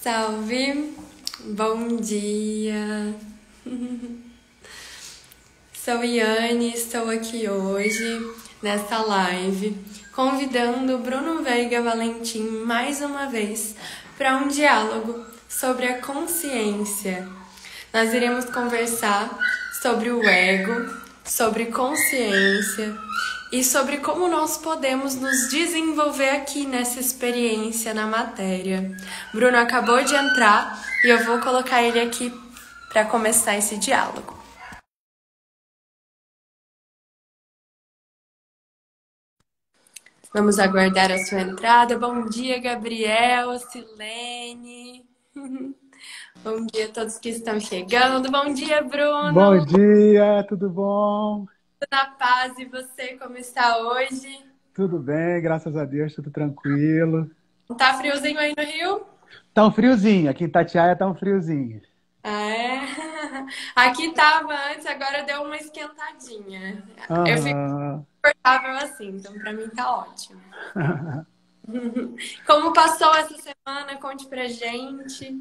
Salve, bom dia. Sou Iane, estou aqui hoje nesta live convidando o Bruno Veiga Valentim mais uma vez para um diálogo sobre a consciência. Nós iremos conversar sobre o ego, sobre consciência e sobre como nós podemos nos desenvolver aqui nessa experiência na matéria. Bruno acabou de entrar e eu vou colocar ele aqui para começar esse diálogo. Vamos aguardar a sua entrada. Bom dia, Gabriel, Silene. Bom dia a todos que estão chegando. Bom dia, Bruno. Bom dia, tudo bom? Tudo na paz, e você, como está hoje? Tudo bem, graças a Deus, tudo tranquilo. Tá friozinho aí no Rio? Tá um friozinho, aqui em Itatiaia tá um friozinho. Ah, é? Aqui tava antes, agora deu uma esquentadinha. Eu fico Aham. confortável assim, então pra mim tá ótimo. Como passou essa semana? Conte pra gente.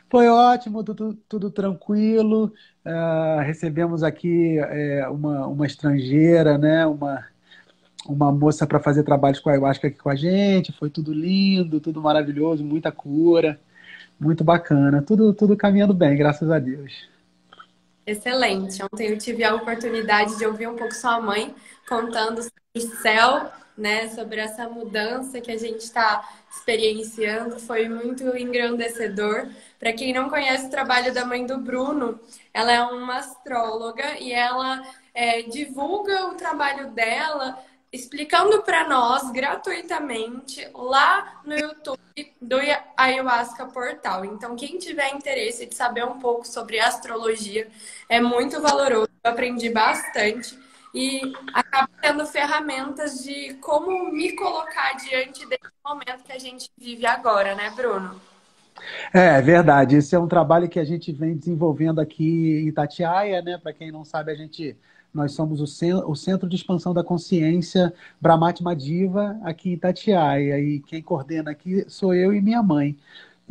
Foi ótimo, tudo tranquilo. Recebemos aqui uma estrangeira, né? Uma moça para fazer trabalhos com a ayahuasca aqui com a gente. Foi tudo lindo, tudo maravilhoso, muita cura, muito bacana. Tudo caminhando bem, graças a Deus. Excelente. Ontem eu tive a oportunidade de ouvir um pouco sua mãe contando sobre o céu, né? Sobre essa mudança que a gente está experienciando. Foi muito engrandecedor. Para quem não conhece o trabalho da mãe do Bruno, ela é uma astróloga e ela divulga o trabalho dela explicando para nós gratuitamente lá no YouTube do Ayahuasca Portal. Então, quem tiver interesse de saber um pouco sobre astrologia, é muito valoroso. Eu aprendi bastante e acabo tendo ferramentas de como me colocar diante desse momento que a gente vive agora, né, Bruno? É verdade, esse é um trabalho que a gente vem desenvolvendo aqui em Itatiaia, né? Para quem não sabe, nós somos o Centro de Expansão da Consciência Brahmati Diva aqui em Itatiaia, e quem coordena aqui sou eu e minha mãe.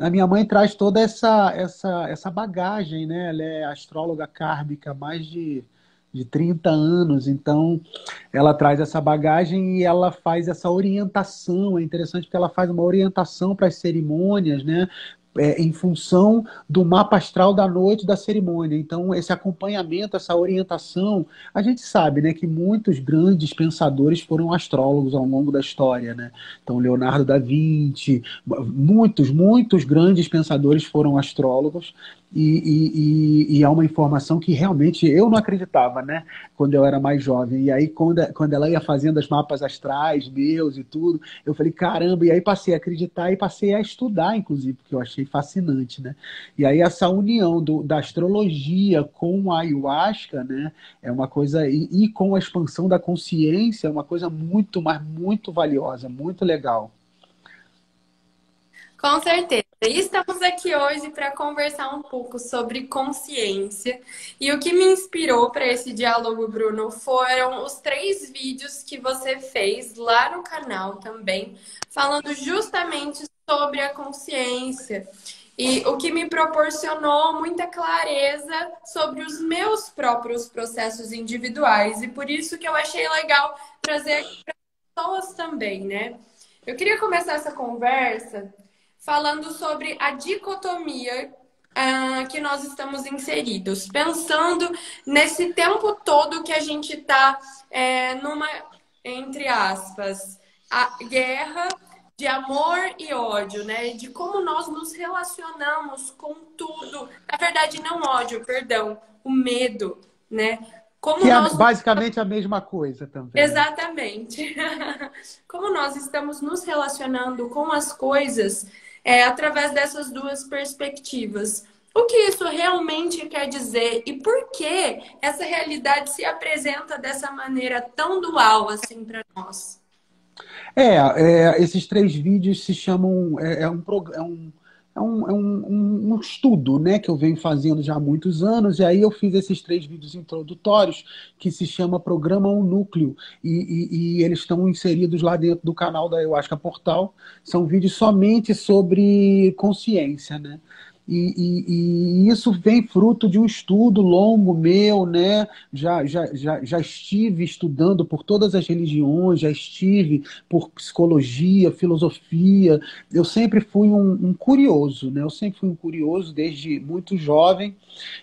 A minha mãe traz toda essa bagagem, né? Ela é astróloga kármica há mais de 30 anos, então ela traz essa bagagem e ela faz essa orientação. É interessante porque ela faz uma orientação para as cerimônias, né? Em função do mapa astral da noite da cerimônia. Então, esse acompanhamento, essa orientação, a gente sabe, né, que muitos grandes pensadores foram astrólogos ao longo da história, né? Então, Leonardo da Vinci, muitos grandes pensadores foram astrólogos. E é uma informação que realmente eu não acreditava, né? Quando eu era mais jovem. E aí, quando ela ia fazendo os mapas astrais meus e tudo, eu falei, caramba, e aí passei a acreditar e passei a estudar, inclusive, porque eu achei fascinante, né? E aí essa união da astrologia com a ayahuasca, né, é uma coisa, e com a expansão da consciência, é uma coisa muito, mas muito valiosa, muito legal. Com certeza. E estamos aqui hoje para conversar um pouco sobre consciência. E o que me inspirou para esse diálogo, Bruno, foram os 3 vídeos que você fez lá no canal também, falando justamente sobre a consciência. E o que me proporcionou muita clareza sobre os meus próprios processos individuais. E por isso que eu achei legal trazer aqui para as pessoas também, né? Eu queria começar essa conversa falando sobre a dicotomia que nós estamos inseridos, pensando nesse tempo todo que a gente está numa, entre aspas, a guerra de amor e ódio, né? De como nós nos relacionamos com tudo. Na verdade, não ódio, perdão, o medo, né? Como Que é nós basicamente a mesma coisa também. Exatamente. Como nós estamos nos relacionando com as coisas através dessas duas perspectivas. O que isso realmente quer dizer e por que essa realidade se apresenta dessa maneira tão dual assim para nós? Esses 3 vídeos se chamam. um estudo, né, que eu venho fazendo já há muitos anos, e aí eu fiz esses 3 vídeos introdutórios que se chama Programa Um Núcleo, e eles estão inseridos lá dentro do canal da Ayahuasca Portal. São vídeos somente sobre consciência, né? E isso vem fruto de um estudo longo meu, né? Já estive estudando por todas as religiões, já estive por psicologia, filosofia. Eu sempre fui um curioso, né? Eu sempre fui um curioso desde muito jovem.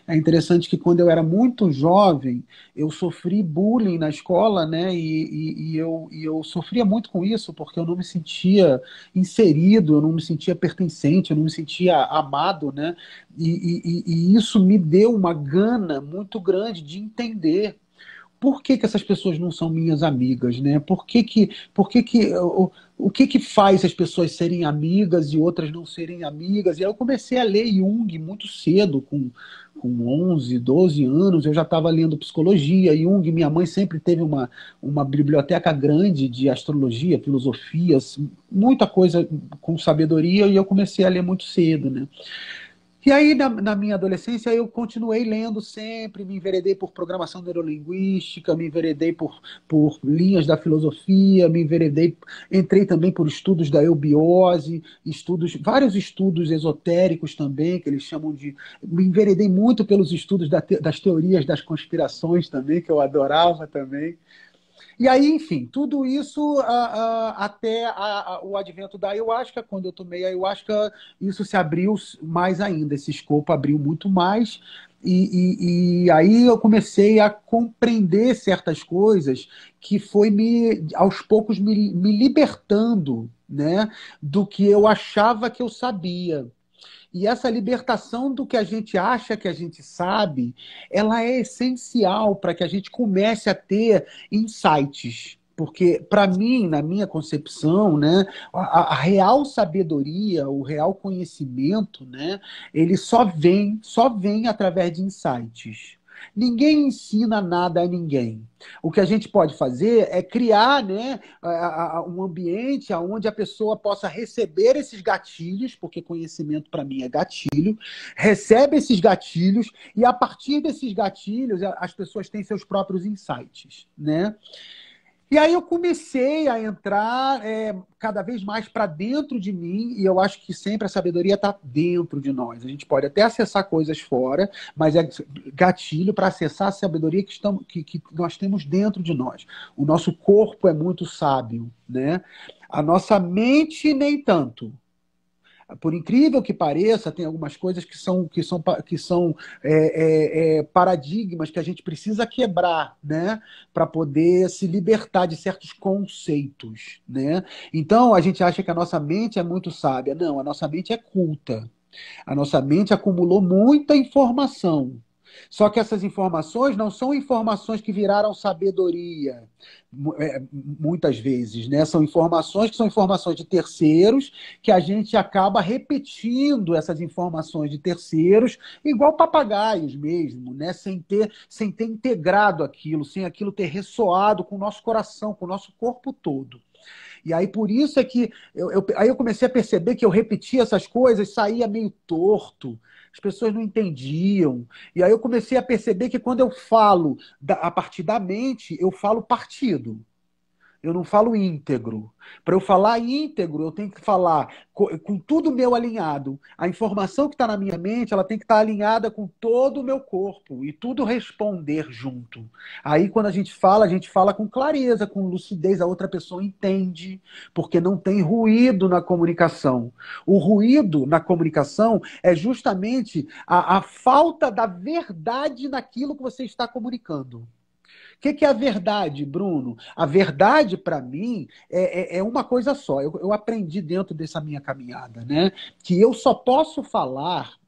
É interessante que quando eu era muito jovem, eu sofri bullying na escola, né? E eu sofria muito com isso, porque eu não me sentia inserido, eu não me sentia pertencente, eu não me sentia amado, né? E isso me deu uma gana muito grande de entender por que que essas pessoas não são minhas amigas, né? O que que faz as pessoas serem amigas e outras não serem amigas? E aí eu comecei a ler Jung muito cedo, com 11, 12 anos, eu já estava lendo psicologia, Jung, minha mãe sempre teve uma biblioteca grande de astrologia, filosofia, assim, muita coisa com sabedoria, e eu comecei a ler muito cedo, né? E aí, na minha adolescência, eu continuei lendo sempre, me enveredei por programação neurolinguística, me enveredei por linhas da filosofia, me enveredei, entrei também por estudos da eubiose, vários estudos esotéricos também, que eles chamam de. Me enveredei muito pelos estudos das teorias das conspirações também, que eu adorava também. E aí, enfim, tudo isso até o advento da ayahuasca. Quando eu tomei a ayahuasca, isso se abriu mais ainda, esse escopo abriu muito mais. E aí eu comecei a compreender certas coisas que foi aos poucos me libertando, né, do que eu achava que eu sabia. E essa libertação do que a gente acha que a gente sabe, ela é essencial para que a gente comece a ter insights. Porque, para mim, na minha concepção, né, a real sabedoria, o real conhecimento, né, ele só vem através de insights. Ninguém ensina nada a ninguém. O que a gente pode fazer é criar, né, um ambiente onde a pessoa possa receber esses gatilhos, porque conhecimento para mim é gatilho, recebe esses gatilhos e a partir desses gatilhos as pessoas têm seus próprios insights, né? E aí eu comecei a entrar cada vez mais para dentro de mim, e eu acho que sempre a sabedoria está dentro de nós. A gente pode até acessar coisas fora, mas é gatilho para acessar a sabedoria que nós temos dentro de nós. O nosso corpo é muito sábio, né? A nossa mente nem tanto. Por incrível que pareça, tem algumas coisas que são paradigmas que a gente precisa quebrar, né, para poder se libertar de certos conceitos, né? Então a gente acha que a nossa mente é muito sábia. Não, a nossa mente é culta. A nossa mente acumulou muita informação. Só que essas informações não são informações que viraram sabedoria, muitas vezes, né? São informações que são informações de terceiros, que a gente acaba repetindo essas informações de terceiros, igual papagaios mesmo, né? Sem ter integrado aquilo, sem aquilo ter ressoado com o nosso coração, com o nosso corpo todo. E aí por isso é que aí eu comecei a perceber que eu repetia essas coisas, saía meio torto, as pessoas não entendiam. E aí eu comecei a perceber que quando eu falo a partir da mente, eu falo partido. Eu não falo íntegro. Para eu falar íntegro, eu tenho que falar com tudo meu alinhado. A informação que está na minha mente, ela tem que estar alinhada com todo o meu corpo e tudo responder junto. Aí, quando a gente fala com clareza, com lucidez, a outra pessoa entende, porque não tem ruído na comunicação. O ruído na comunicação é justamente a falta da verdade naquilo que você está comunicando. O que é a verdade, Bruno? A verdade, para mim, é uma coisa só. Eu aprendi dentro dessa minha caminhada, né? Que eu só posso falar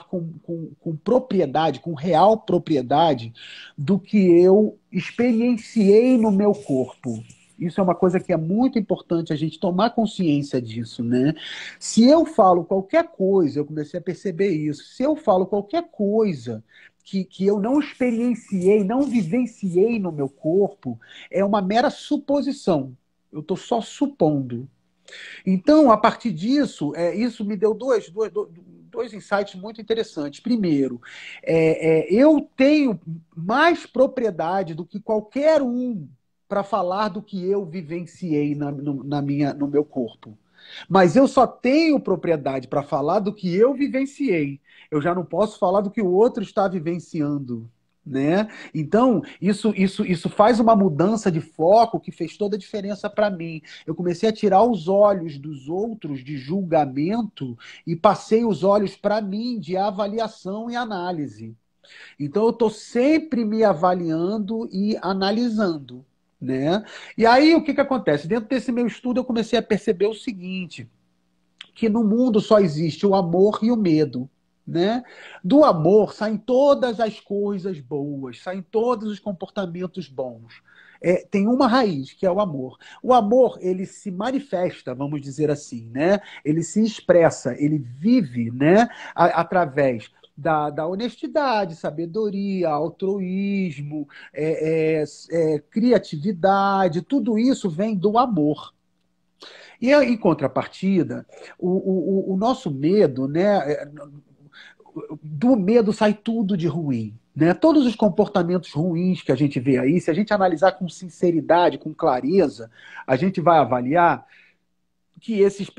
com propriedade, com real propriedade, do que eu experienciei no meu corpo. Isso é uma coisa que é muito importante a gente tomar consciência disso, né? Se eu falo qualquer coisa, eu comecei a perceber isso. Se eu falo qualquer coisa que eu não experienciei, não vivenciei no meu corpo, é uma mera suposição. Eu estou só supondo. Então, a partir disso, isso me deu dois insights muito interessantes. Primeiro, eu tenho mais propriedade do que qualquer um para falar do que eu vivenciei no meu corpo. Mas eu só tenho propriedade para falar do que eu vivenciei. Eu já não posso falar do que o outro está vivenciando. Né? Então, isso faz uma mudança de foco que fez toda a diferença para mim. Eu comecei a tirar os olhos dos outros de julgamento e passei os olhos para mim de avaliação e análise. Então, eu estou sempre me avaliando e analisando. Né? E aí, o que acontece? Dentro desse meu estudo, eu comecei a perceber o seguinte, que no mundo só existe o amor e o medo. Né? Do amor saem todas as coisas boas, saem todos os comportamentos bons. Tem uma raiz, que é o amor. O amor, ele se manifesta, vamos dizer assim, né? Ele se expressa, ele vive, né? Através da honestidade, sabedoria, altruísmo, criatividade, tudo isso vem do amor. E em contrapartida, o nosso medo, né? Do medo sai tudo de ruim. Né? Todos os comportamentos ruins que a gente vê aí, se a gente analisar com sinceridade, com clareza, a gente vai avaliar que esses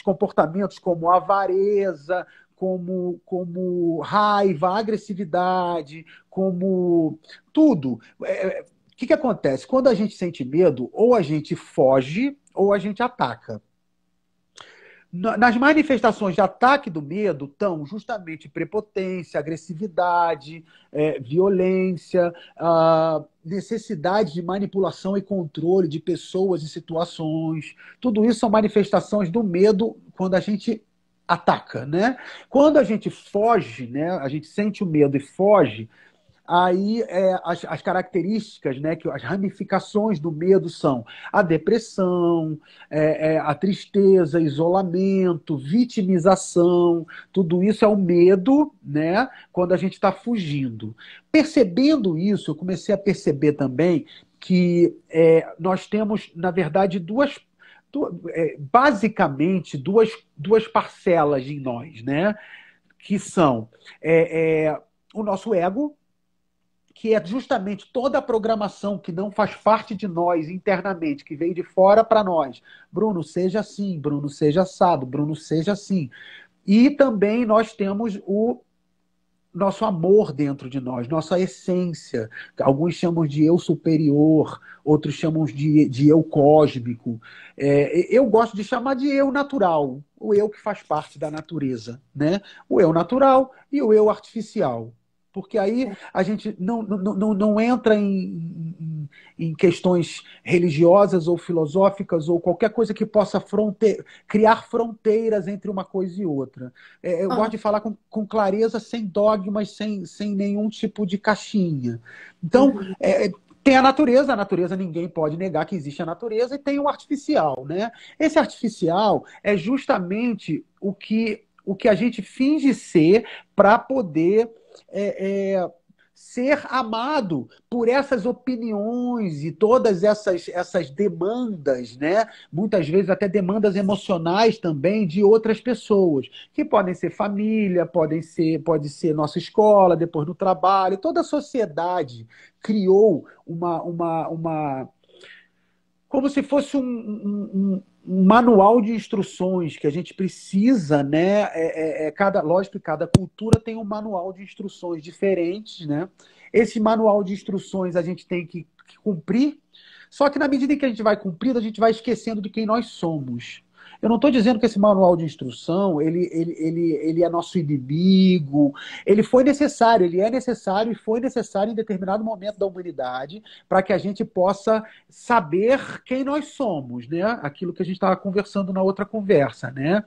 comportamentos como avareza, como raiva, agressividade, como tudo. O que acontece? Quando a gente sente medo, ou a gente foge, ou a gente ataca. Nas manifestações de ataque do medo estão justamente prepotência, agressividade, violência, necessidade de manipulação e controle de pessoas e situações. Tudo isso são manifestações do medo quando a gente ataca, né? Quando a gente foge, né? A gente sente o medo e foge. Aí as características, né, que as ramificações do medo são a depressão, a tristeza, isolamento, vitimização, tudo isso é o medo, né, quando a gente está fugindo. Percebendo isso, eu comecei a perceber também que nós temos, na verdade, basicamente duas parcelas em nós, né, que são o nosso ego, que é justamente toda a programação que não faz parte de nós internamente, que veio de fora para nós. Bruno, seja assim. Bruno, seja assado. Bruno, seja assim. E também nós temos o nosso amor dentro de nós, nossa essência. Alguns chamam de eu superior, outros chamam de eu cósmico. Eu gosto de chamar de eu natural, o eu que faz parte da natureza. Né? O eu natural e o eu artificial. Porque aí a gente não entra em questões religiosas ou filosóficas ou qualquer coisa que possa criar fronteiras entre uma coisa e outra. Eu gosto de falar com clareza, sem dogmas, sem nenhum tipo de caixinha. Então, tem a natureza ninguém pode negar que existe a natureza, e tem o artificial. Né? Esse artificial é justamente o que a gente finge ser para poder ser amado por essas opiniões e todas essas demandas, né? Muitas vezes até demandas emocionais também de outras pessoas, que podem ser família, pode ser nossa escola, depois no trabalho. Toda a sociedade criou como se fosse um manual de instruções que a gente precisa, né? Lógico que cada cultura tem um manual de instruções diferentes, né? Esse manual de instruções a gente tem que cumprir, só que na medida em que a gente vai cumprindo, a gente vai esquecendo de quem nós somos. Eu não estou dizendo que esse manual de instrução ele é nosso inimigo. Ele foi necessário, ele é necessário e foi necessário em determinado momento da humanidade para que a gente possa saber quem nós somos, né? Aquilo que a gente estava conversando na outra conversa, né?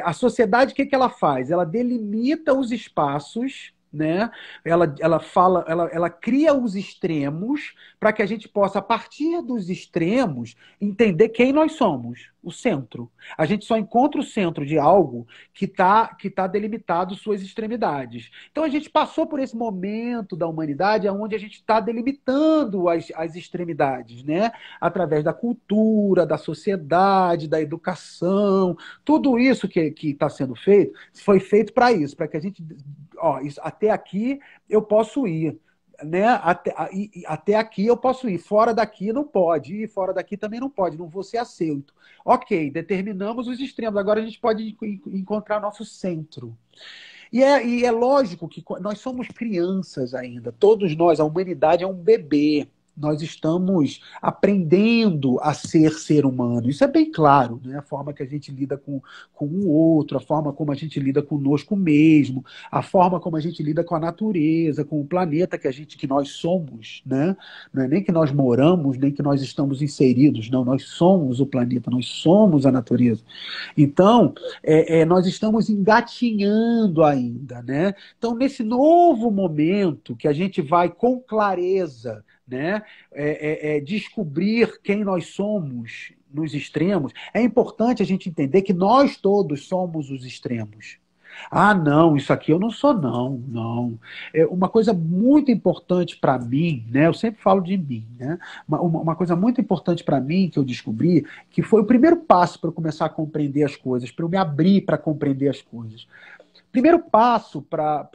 A sociedade, o que ela faz? Ela delimita os espaços né? Ela cria os extremos para que a gente possa, a partir dos extremos, entender quem nós somos, o centro. A gente só encontra o centro de algo que tá delimitado suas extremidades. Então a gente passou por esse momento da humanidade onde a gente está delimitando as extremidades, né? Através da cultura, da sociedade, da educação, tudo isso que está sendo feito, foi feito para isso, para que a gente, ó, isso, até aqui eu posso ir, né? Até aqui eu posso ir, fora daqui não pode, e fora daqui também não pode, não vou ser aceito. Ok, determinamos os extremos, agora a gente pode encontrar nosso centro. E é lógico que nós somos crianças ainda, todos nós, a humanidade é um bebê. Nós estamos aprendendo a ser humano. Isso é bem claro, né? A forma que a gente lida com o outro, a forma como a gente lida conosco mesmo, a forma como a gente lida com a natureza, com o planeta que nós somos, né? Não é nem que nós moramos, nem que nós estamos inseridos, não, nós somos o planeta, nós somos a natureza. Então, nós estamos engatinhando ainda, né? Então, nesse novo momento que a gente vai com clareza, né, descobrir quem nós somos nos extremos, é importante a gente entender que nós todos somos os extremos. Ah, não, isso aqui eu não sou, não, não. É uma coisa muito importante para mim, né? Eu sempre falo de mim, né? Uma coisa muito importante para mim que eu descobri, que foi o primeiro passo para eu começar a compreender as coisas, para eu me abrir para compreender as coisas. Primeiro passo para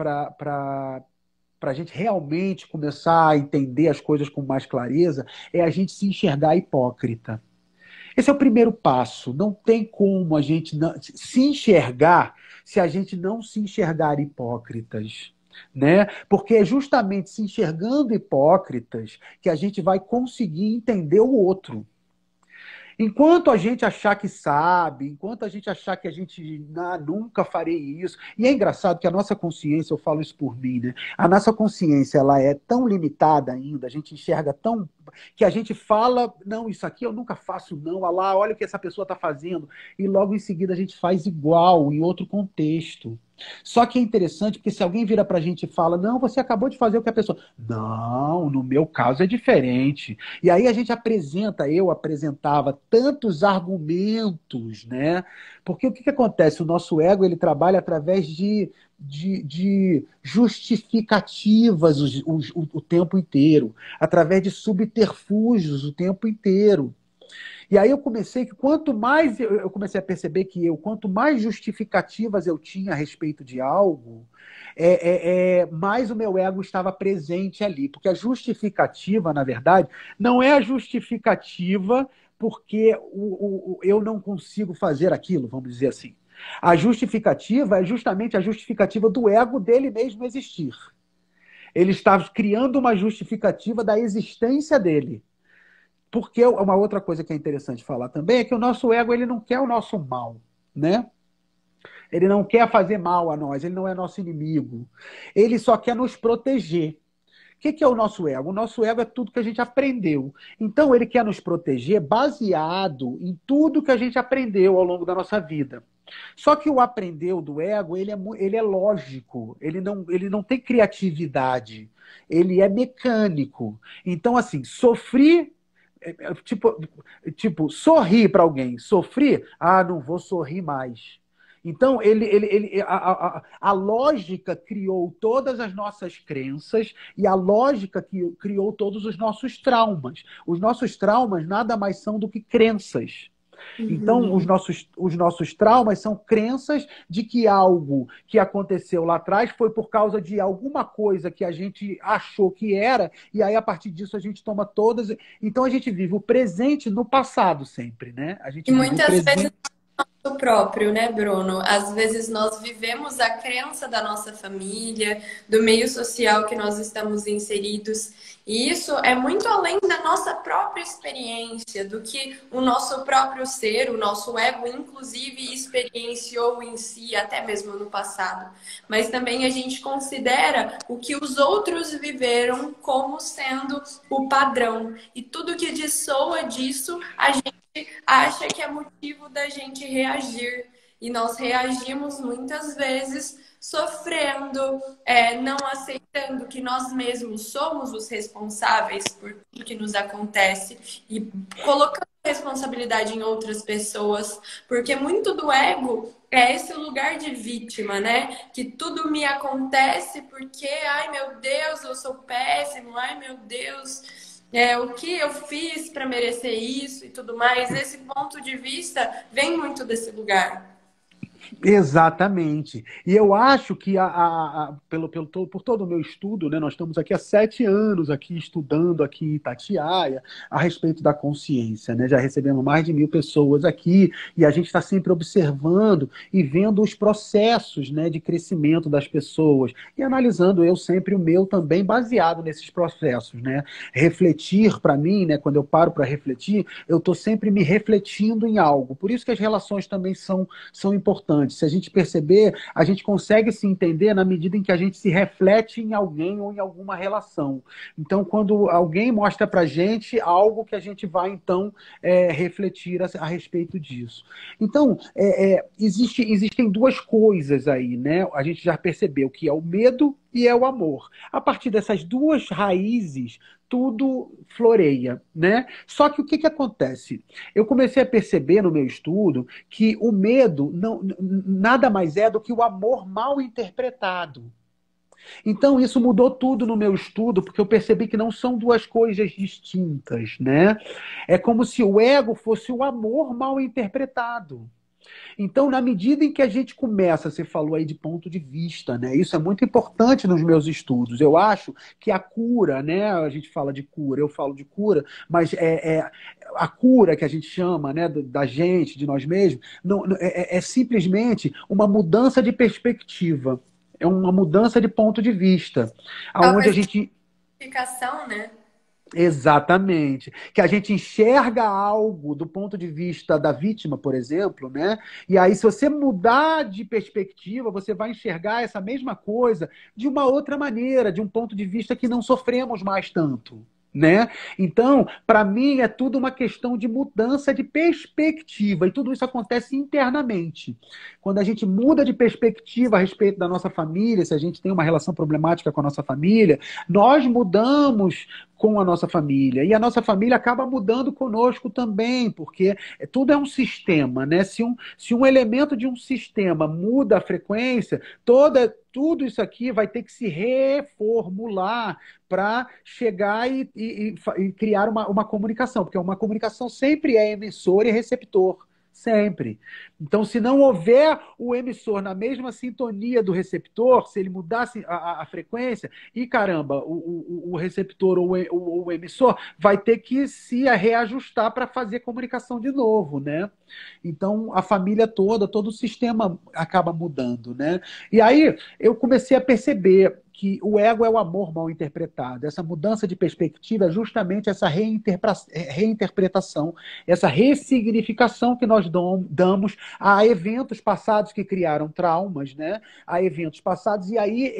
a gente realmente começar a entender as coisas com mais clareza é a gente se enxergar hipócrita. Esse é o primeiro passo. Não tem como a gente se enxergar se a gente não se enxergar hipócritas. Né? Porque é justamente se enxergando hipócritas que a gente vai conseguir entender o outro. Enquanto a gente achar que sabe, enquanto a gente achar que a gente nunca farei isso. E é engraçado que a nossa consciência, eu falo isso por mim, né? A nossa consciência ela é tão limitada ainda, a gente enxerga tão. Que a gente fala, não, isso aqui eu nunca faço, não. Ah lá, olha o que essa pessoa está fazendo. E logo em seguida a gente faz igual, em outro contexto. Só que é interessante porque se alguém vira pra gente e fala, não, você acabou de fazer o que a pessoa. Não, no meu caso é diferente. E aí a gente eu apresentava tantos argumentos, né? Porque o que acontece? O nosso ego ele trabalha através de justificativas o tempo inteiro, através de subterfúgios o tempo inteiro. E aí eu comecei a perceber que quanto mais justificativas eu tinha a respeito de algo, mais o meu ego estava presente ali. Porque a justificativa, na verdade, não é a justificativa porque eu não consigo fazer aquilo, vamos dizer assim. A justificativa é justamente a justificativa do ego dele mesmo existir. Ele está criando uma justificativa da existência dele. Porque uma outra coisa que é interessante falar também é que o nosso ego ele não quer o nosso mal, né? Ele não quer fazer mal a nós, ele não é nosso inimigo. Ele só quer nos proteger. O que é o nosso ego? O nosso ego é tudo que a gente aprendeu. Então, ele quer nos proteger baseado em tudo que a gente aprendeu ao longo da nossa vida. Só que o aprendeu do ego, ele é lógico, ele não tem criatividade, ele é mecânico. Então, assim, sorrir para alguém, sofrer, não vou sorrir mais. Então, a lógica criou todas as nossas crenças e a lógica que criou todos os nossos traumas. Os nossos traumas nada mais são do que crenças. Então, Uhum. os nossos traumas são crenças de que algo que aconteceu lá atrás foi por causa de alguma coisa que a gente achou que era, e aí a partir disso a gente toma todas. Então, a gente vive o presente no passado sempre, né? A E gente vive o muitas vezes presente. o próprio, né, Bruno? Às vezes nós vivemos a crença da nossa família, do meio social que nós estamos inseridos, e isso é muito além da nossa própria experiência, do que o nosso próprio ser, o nosso ego, inclusive, experienciou em si, até mesmo no passado. Mas também a gente considera o que os outros viveram como sendo o padrão, e tudo que dissoa disso, a gente acha que é motivo da gente reagir. E nós reagimos muitas vezes sofrendo, não aceitando que nós mesmos somos os responsáveis por tudo que nos acontece e colocando responsabilidade em outras pessoas, porque muito do ego é esse lugar de vítima, né? Que tudo me acontece porque, ai meu Deus, eu sou péssimo, ai meu Deus, o que eu fiz para merecer isso e tudo mais. Esse ponto de vista vem muito desse lugar. Exatamente. E eu acho que por todo o meu estudo, né, nós estamos aqui há 7 anos aqui estudando aqui em Itatiaia a respeito da consciência, né? Já recebemos mais de 1.000 pessoas aqui e a gente está sempre observando e vendo os processos, né, de crescimento das pessoas e analisando eu sempre o meu também baseado nesses processos, né? Refletir para mim, né, quando eu paro para refletir, eu estou sempre me refletindo em algo. Por isso que as relações também são importantes. Se a gente perceber, a gente consegue se entender na medida em que a gente se reflete em alguém ou em alguma relação. Então, quando alguém mostra pra gente algo que a gente vai, então, refletir a respeito disso. Então, existem duas coisas aí, né? A gente já percebeu que é o medo e é o amor. A partir dessas duas raízes, tudo floreia, né? Só que o que acontece? Eu comecei a perceber no meu estudo que o medo nada mais é do que o amor mal interpretado. Então, isso mudou tudo no meu estudo, porque eu percebi que não são duas coisas distintas, né? É como se o ego fosse o amor mal interpretado. Então, na medida em que a gente começa, você falou aí de ponto de vista, né? Isso é muito importante nos meus estudos. Eu acho que a cura, né? A gente fala de cura, eu falo de cura, mas a cura que a gente chama, né, da gente, de nós mesmos, é simplesmente uma mudança de perspectiva. É uma mudança de ponto de vista. Aonde a Talvez gente. explicação, né? Exatamente. Que a gente enxerga algo do ponto de vista da vítima, por exemplo, né? E aí, se você mudar de perspectiva, você vai enxergar essa mesma coisa de uma outra maneira, de um ponto de vista que não sofremos mais tanto. Né? Então, para mim, é tudo uma questão de mudança de perspectiva, e tudo isso acontece internamente. Quando a gente muda de perspectiva a respeito da nossa família, se a gente tem uma relação problemática com a nossa família, nós mudamos com a nossa família. E a nossa família acaba mudando conosco também, porque tudo é um sistema, né? Se um elemento de um sistema muda a frequência, tudo isso aqui vai ter que se reformular para chegar e criar uma comunicação, porque uma comunicação sempre é emissor e receptor. Sempre. Então, se não houver o emissor na mesma sintonia do receptor, se ele mudasse a frequência, e caramba, o receptor ou o emissor vai ter que se reajustar para fazer comunicação de novo, né? Então, a família toda, todo o sistema acaba mudando, né? E aí, eu comecei a perceber que o ego é o amor mal interpretado. Essa mudança de perspectiva é justamente essa reinterpretação, essa ressignificação que nós damos a eventos passados que criaram traumas, né? A eventos passados, e aí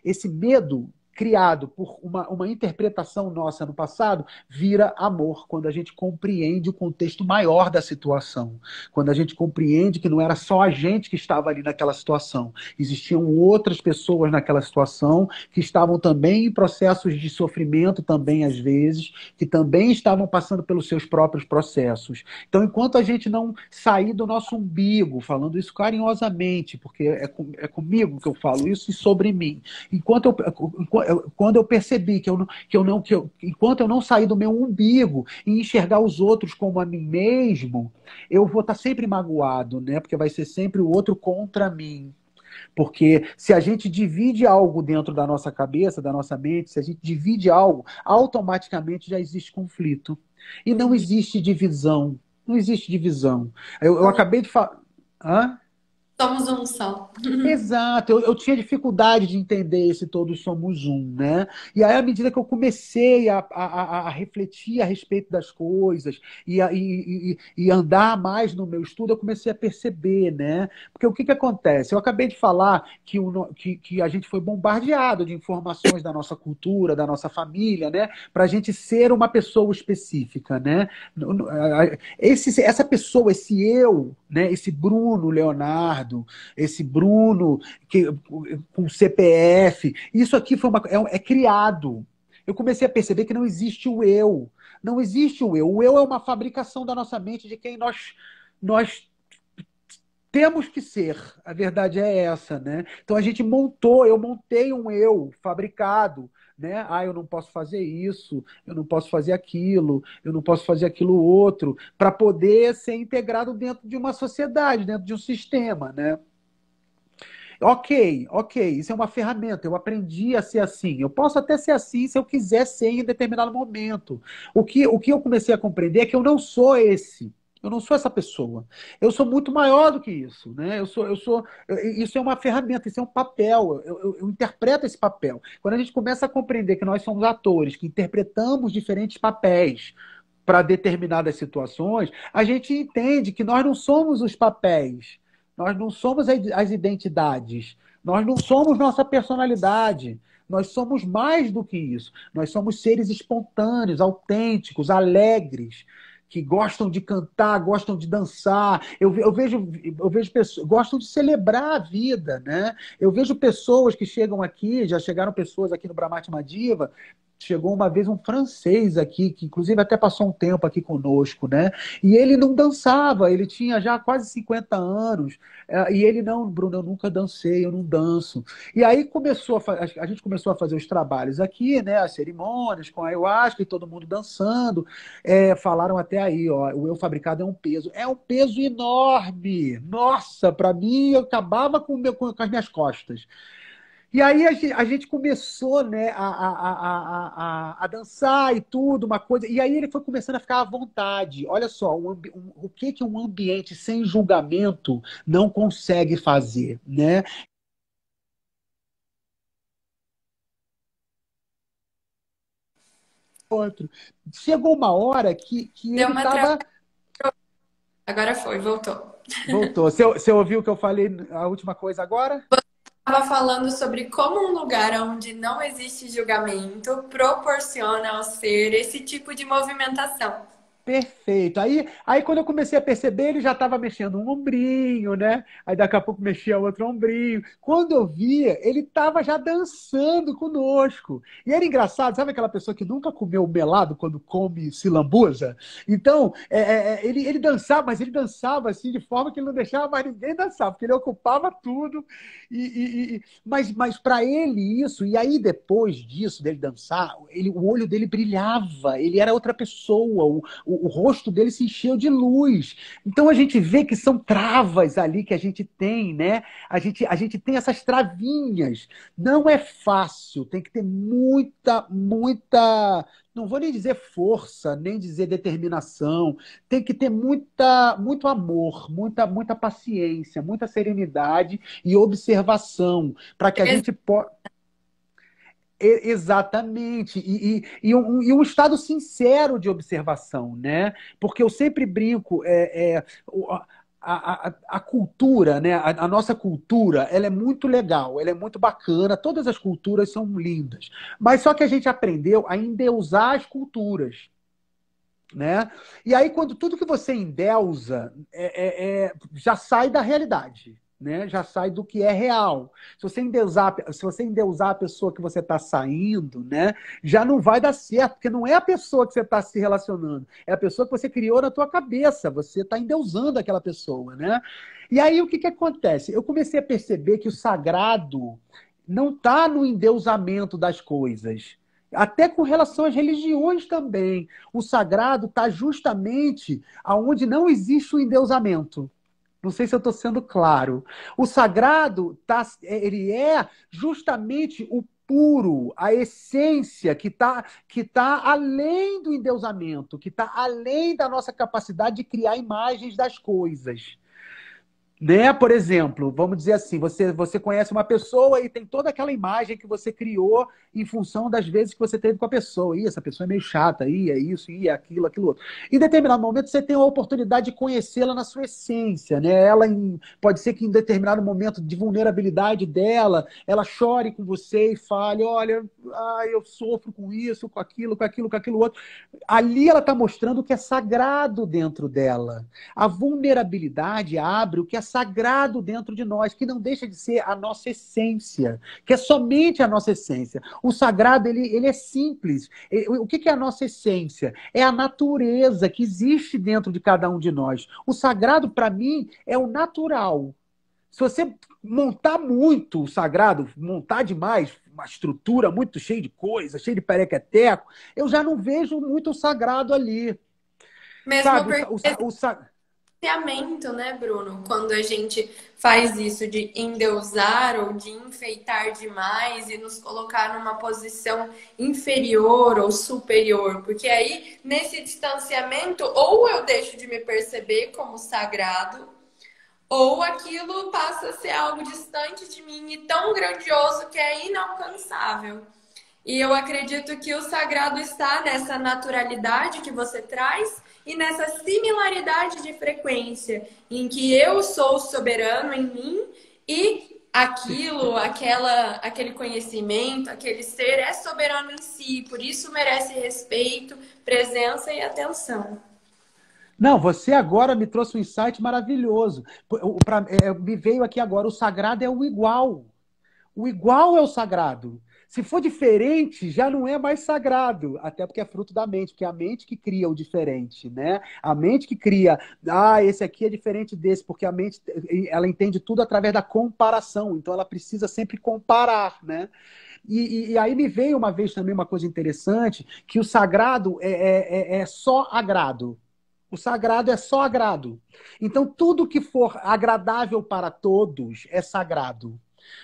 esse medo criado por uma interpretação nossa no passado, vira amor, quando a gente compreende o contexto maior da situação, quando a gente compreende que não era só a gente que estava ali naquela situação, existiam outras pessoas naquela situação que estavam também em processos de sofrimento também às vezes, que também estavam passando pelos seus próprios processos. Então, enquanto a gente não sair do nosso umbigo, falando isso carinhosamente, porque é comigo que eu falo isso e sobre mim, quando eu percebi enquanto eu não sair do meu umbigo e enxergar os outros como a mim mesmo, eu vou estar sempre magoado, né? Porque vai ser sempre o outro contra mim. Porque se a gente divide algo dentro da nossa cabeça, da nossa mente, se a gente divide algo, automaticamente já existe conflito. E não existe divisão. Não existe divisão. Eu acabei de falar. Hã? Somos um só. Exato, eu tinha dificuldade de entender esse todos somos um, né? E aí, à medida que eu comecei a refletir a respeito das coisas e andar mais no meu estudo, eu comecei a perceber, né? Porque o que acontece? Eu acabei de falar que a gente foi bombardeado de informações da nossa cultura, da nossa família, né? Para a gente ser uma pessoa específica, né? Essa pessoa, esse eu, né? Esse Bruno Leonardo, esse Bruno que, com CPF, isso aqui é criado. Eu comecei a perceber que não existe o eu. Não existe o eu. O eu é uma fabricação da nossa mente de quem nós temos que ser. A verdade é essa, né? Então eu montei um eu fabricado, né? Ah, eu não posso fazer isso, eu não posso fazer aquilo, eu não posso fazer aquilo outro, para poder ser integrado dentro de uma sociedade, dentro de um sistema, né? Ok, ok, isso é uma ferramenta. Eu aprendi a ser assim. Eu posso até ser assim se eu quiser ser em determinado momento. O que eu comecei a compreender é que eu não sou esse. Eu não sou essa pessoa. Eu sou muito maior do que isso, né? Isso é uma ferramenta, isso é um papel. Eu interpreto esse papel. Quando a gente começa a compreender que nós somos atores, que interpretamos diferentes papéis para determinadas situações, a gente entende que nós não somos os papéis. Nós não somos as identidades. Nós não somos nossa personalidade. Nós somos mais do que isso. Nós somos seres espontâneos, autênticos, alegres, que gostam de cantar, gostam de dançar. Eu vejo pessoas gostam de celebrar a vida, né? Eu vejo pessoas que chegam aqui, já chegaram pessoas aqui no Brahmat Madiva. Chegou uma vez um francês aqui, que inclusive até passou um tempo aqui conosco, né? E ele não dançava, ele tinha já quase 50 anos. E ele, não, Bruno, eu nunca dancei, eu não danço. E aí a gente começou a fazer os trabalhos aqui, né? As cerimônias com a ayahuasca e todo mundo dançando. Falaram até aí, ó, o eu fabricado é um peso. É um peso enorme. Nossa, para mim, eu acabava com as minhas costas. E aí a gente começou, né, a dançar e tudo, uma coisa. E aí ele foi começando a ficar à vontade. Olha só, o que um ambiente sem julgamento não consegue fazer, né? Outro. Chegou uma hora que Deu ele uma travada. estava. Agora foi, voltou. Voltou. Você ouviu o que eu falei, a última coisa agora? Estava falando sobre como um lugar onde não existe julgamento proporciona ao ser esse tipo de movimentação. Perfeito. Aí quando eu comecei a perceber, ele já estava mexendo um ombrinho, né? Aí daqui a pouco mexia outro ombrinho. Quando eu via, ele estava já dançando conosco. E era engraçado, sabe aquela pessoa que nunca comeu melado quando come se lambuza? Então, ele dançava, mas ele dançava assim de forma que ele não deixava mais ninguém dançar, porque ele ocupava tudo. Mas para ele isso, e aí depois disso, dele dançar, o olho dele brilhava, ele era outra pessoa, o rosto dele se encheu de luz. Então a gente vê que são travas ali que a gente tem, né? A gente tem essas travinhas. Não é fácil, tem que ter muita, não vou nem dizer força, nem dizer determinação. Tem que ter muito amor, muita paciência, muita serenidade e observação para que a gente possa. Exatamente, e um estado sincero de observação, né? Porque eu sempre brinco, a cultura, né? A nossa cultura, ela é muito legal, ela é muito bacana, todas as culturas são lindas, mas só que a gente aprendeu a endeusar as culturas. Né? E aí, quando tudo que você endeusa já sai da realidade, né? Já sai do que é real. Se você endeusar a pessoa que você está saindo, né? Já não vai dar certo, porque não é a pessoa que você está se relacionando, é a pessoa que você criou na tua cabeça. Você está endeusando aquela pessoa, né? E aí, o que acontece? Eu comecei a perceber que o sagrado não está no endeusamento das coisas. Até com relação às religiões também. O sagrado está justamente aonde não existe o endeusamento. Não sei se eu estou sendo claro. O sagrado ele é justamente o puro, a essência que tá além do endeusamento, que está além da nossa capacidade de criar imagens das coisas. Né? Por exemplo, vamos dizer assim, você conhece uma pessoa e tem toda aquela imagem que você criou em função das vezes que você teve com a pessoa. Ih, essa pessoa é meio chata, ih, é isso, ih, é aquilo, aquilo outro. Em determinado momento, você tem a oportunidade de conhecê-la na sua essência, né? Pode ser que em determinado momento de vulnerabilidade dela, ela chore com você e fale, olha, eu sofro com isso, com aquilo, com aquilo, com aquilo outro. Ali ela está mostrando o que é sagrado dentro dela. A vulnerabilidade abre o que é sagrado dentro de nós, que não deixa de ser a nossa essência, que é somente a nossa essência. O sagrado, ele é simples. O que é a nossa essência? É a natureza que existe dentro de cada um de nós. O sagrado, para mim, é o natural. Se você montar muito o sagrado, montar demais, uma estrutura muito cheia de coisa, cheia de perequeteco, eu já não vejo muito o sagrado ali. Mesmo Sabe? porque balanceamento, né, Bruno? Quando a gente faz isso de endeusar ou de enfeitar demais e nos colocar numa posição inferior ou superior, porque aí nesse distanciamento ou eu deixo de me perceber como sagrado, ou aquilo passa a ser algo distante de mim e tão grandioso que é inalcançável. E eu acredito que o sagrado está nessa naturalidade que você traz e nessa similaridade de frequência, em que eu sou soberano em mim e aquilo, aquele conhecimento, aquele ser é soberano em si, por isso merece respeito, presença e atenção. Não, você agora me trouxe um insight maravilhoso. Me veio aqui agora, o sagrado é o igual. O igual é o sagrado. Se for diferente, já não é mais sagrado, até porque é fruto da mente, porque é a mente que cria o diferente, né? A mente que cria, esse aqui é diferente desse, porque a mente, ela entende tudo através da comparação, então ela precisa sempre comparar, né? E aí me veio uma vez também uma coisa interessante, que o sagrado é só agrado. O sagrado é só agrado. Então, tudo que for agradável para todos é sagrado.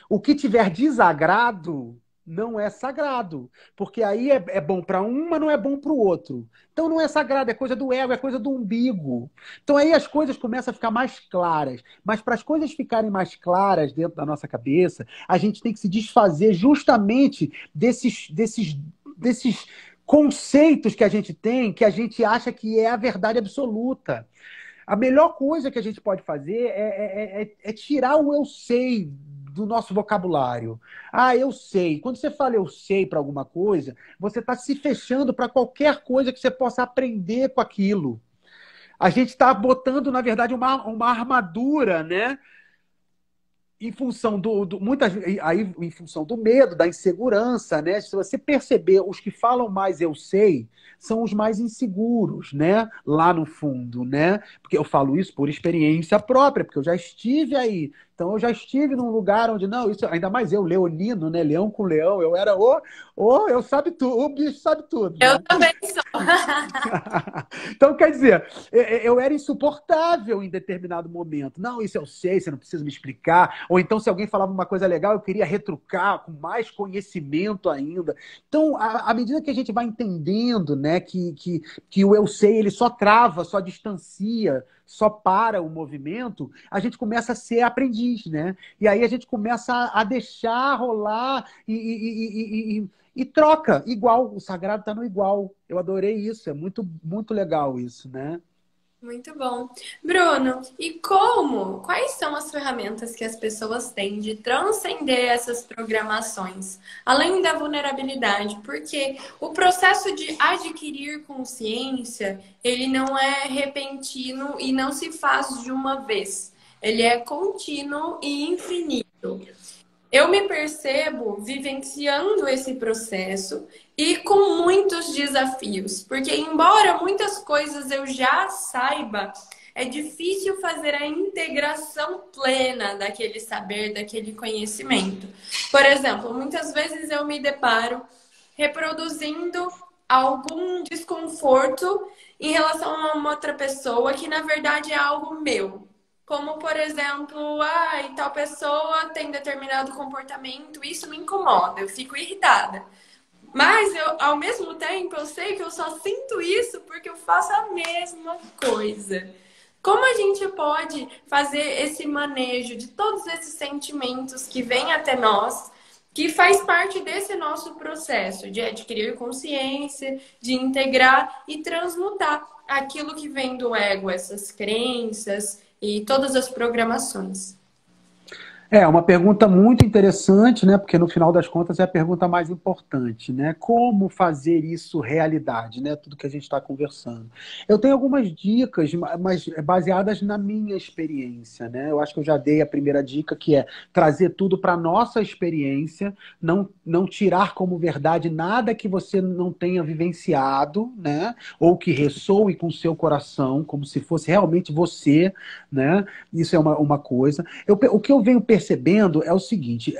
O que tiver desagrado não é sagrado, porque aí é bom para um, mas não é bom para o outro. Então não é sagrado, é coisa do ego, é coisa do umbigo. Então aí as coisas começam a ficar mais claras. Mas para as coisas ficarem mais claras dentro da nossa cabeça, a gente tem que se desfazer justamente desses conceitos que a gente tem, que a gente acha que é a verdade absoluta. A melhor coisa que a gente pode fazer é tirar o eu sei do nosso vocabulário. Eu sei. Quando você fala eu sei para alguma coisa, você está se fechando para qualquer coisa que você possa aprender com aquilo. A gente está botando, na verdade, uma armadura, né? Em função em função do medo, da insegurança, né? Se você perceber, os que falam mais eu sei são os mais inseguros, né? Lá no fundo, né? Porque eu falo isso por experiência própria, porque eu já estive aí. Então eu já estive num lugar onde não, isso ainda mais eu, leonino, né? Leão com leão, eu era eu sabe tudo, o bicho sabe tudo, Eu né? também sou. Então, quer dizer, eu era insuportável em determinado momento. Não, isso eu sei, você não precisa me explicar. Ou então, se alguém falava uma coisa legal, eu queria retrucar com mais conhecimento ainda. Então, à medida que a gente vai entendendo, né, que o eu sei, ele só trava, só distancia, só para o movimento, a gente começa a ser aprendiz, né? E aí a gente começa a deixar rolar e troca, igual. O sagrado está no igual. Eu adorei isso, é muito, muito legal isso, né? Muito bom. Bruno, e como? Quais são as ferramentas que as pessoas têm de transcender essas programações, além da vulnerabilidade? Porque o processo de adquirir consciência, ele não é repentino e não se faz de uma vez. Ele é contínuo e infinito. Eu me percebo vivenciando esse processo e com muitos desafios, porque embora muitas coisas eu já saiba, é difícil fazer a integração plena daquele saber, daquele conhecimento. Por exemplo, muitas vezes eu me deparo reproduzindo algum desconforto em relação a uma outra pessoa que na verdade é algo meu. Como, por exemplo, tal pessoa tem determinado comportamento, isso me incomoda, eu fico irritada. Mas ao mesmo tempo, eu sei que eu só sinto isso porque eu faço a mesma coisa. Como a gente pode fazer esse manejo de todos esses sentimentos que vêm até nós, que faz parte desse nosso processo de adquirir consciência, de integrar e transmutar aquilo que vem do ego, essas crenças e todas as programações. É uma pergunta muito interessante, né? Porque no final das contas é a pergunta mais importante, né? Como fazer isso realidade, né? Tudo que a gente está conversando. Eu tenho algumas dicas, mas baseadas na minha experiência, né? Eu acho que eu já dei a primeira dica, que é trazer tudo para nossa experiência, não tirar como verdade nada que você não tenha vivenciado, né? Ou que ressoe com o seu coração, como se fosse realmente você, né? Isso é uma coisa. O que eu venho percebendo é o seguinte: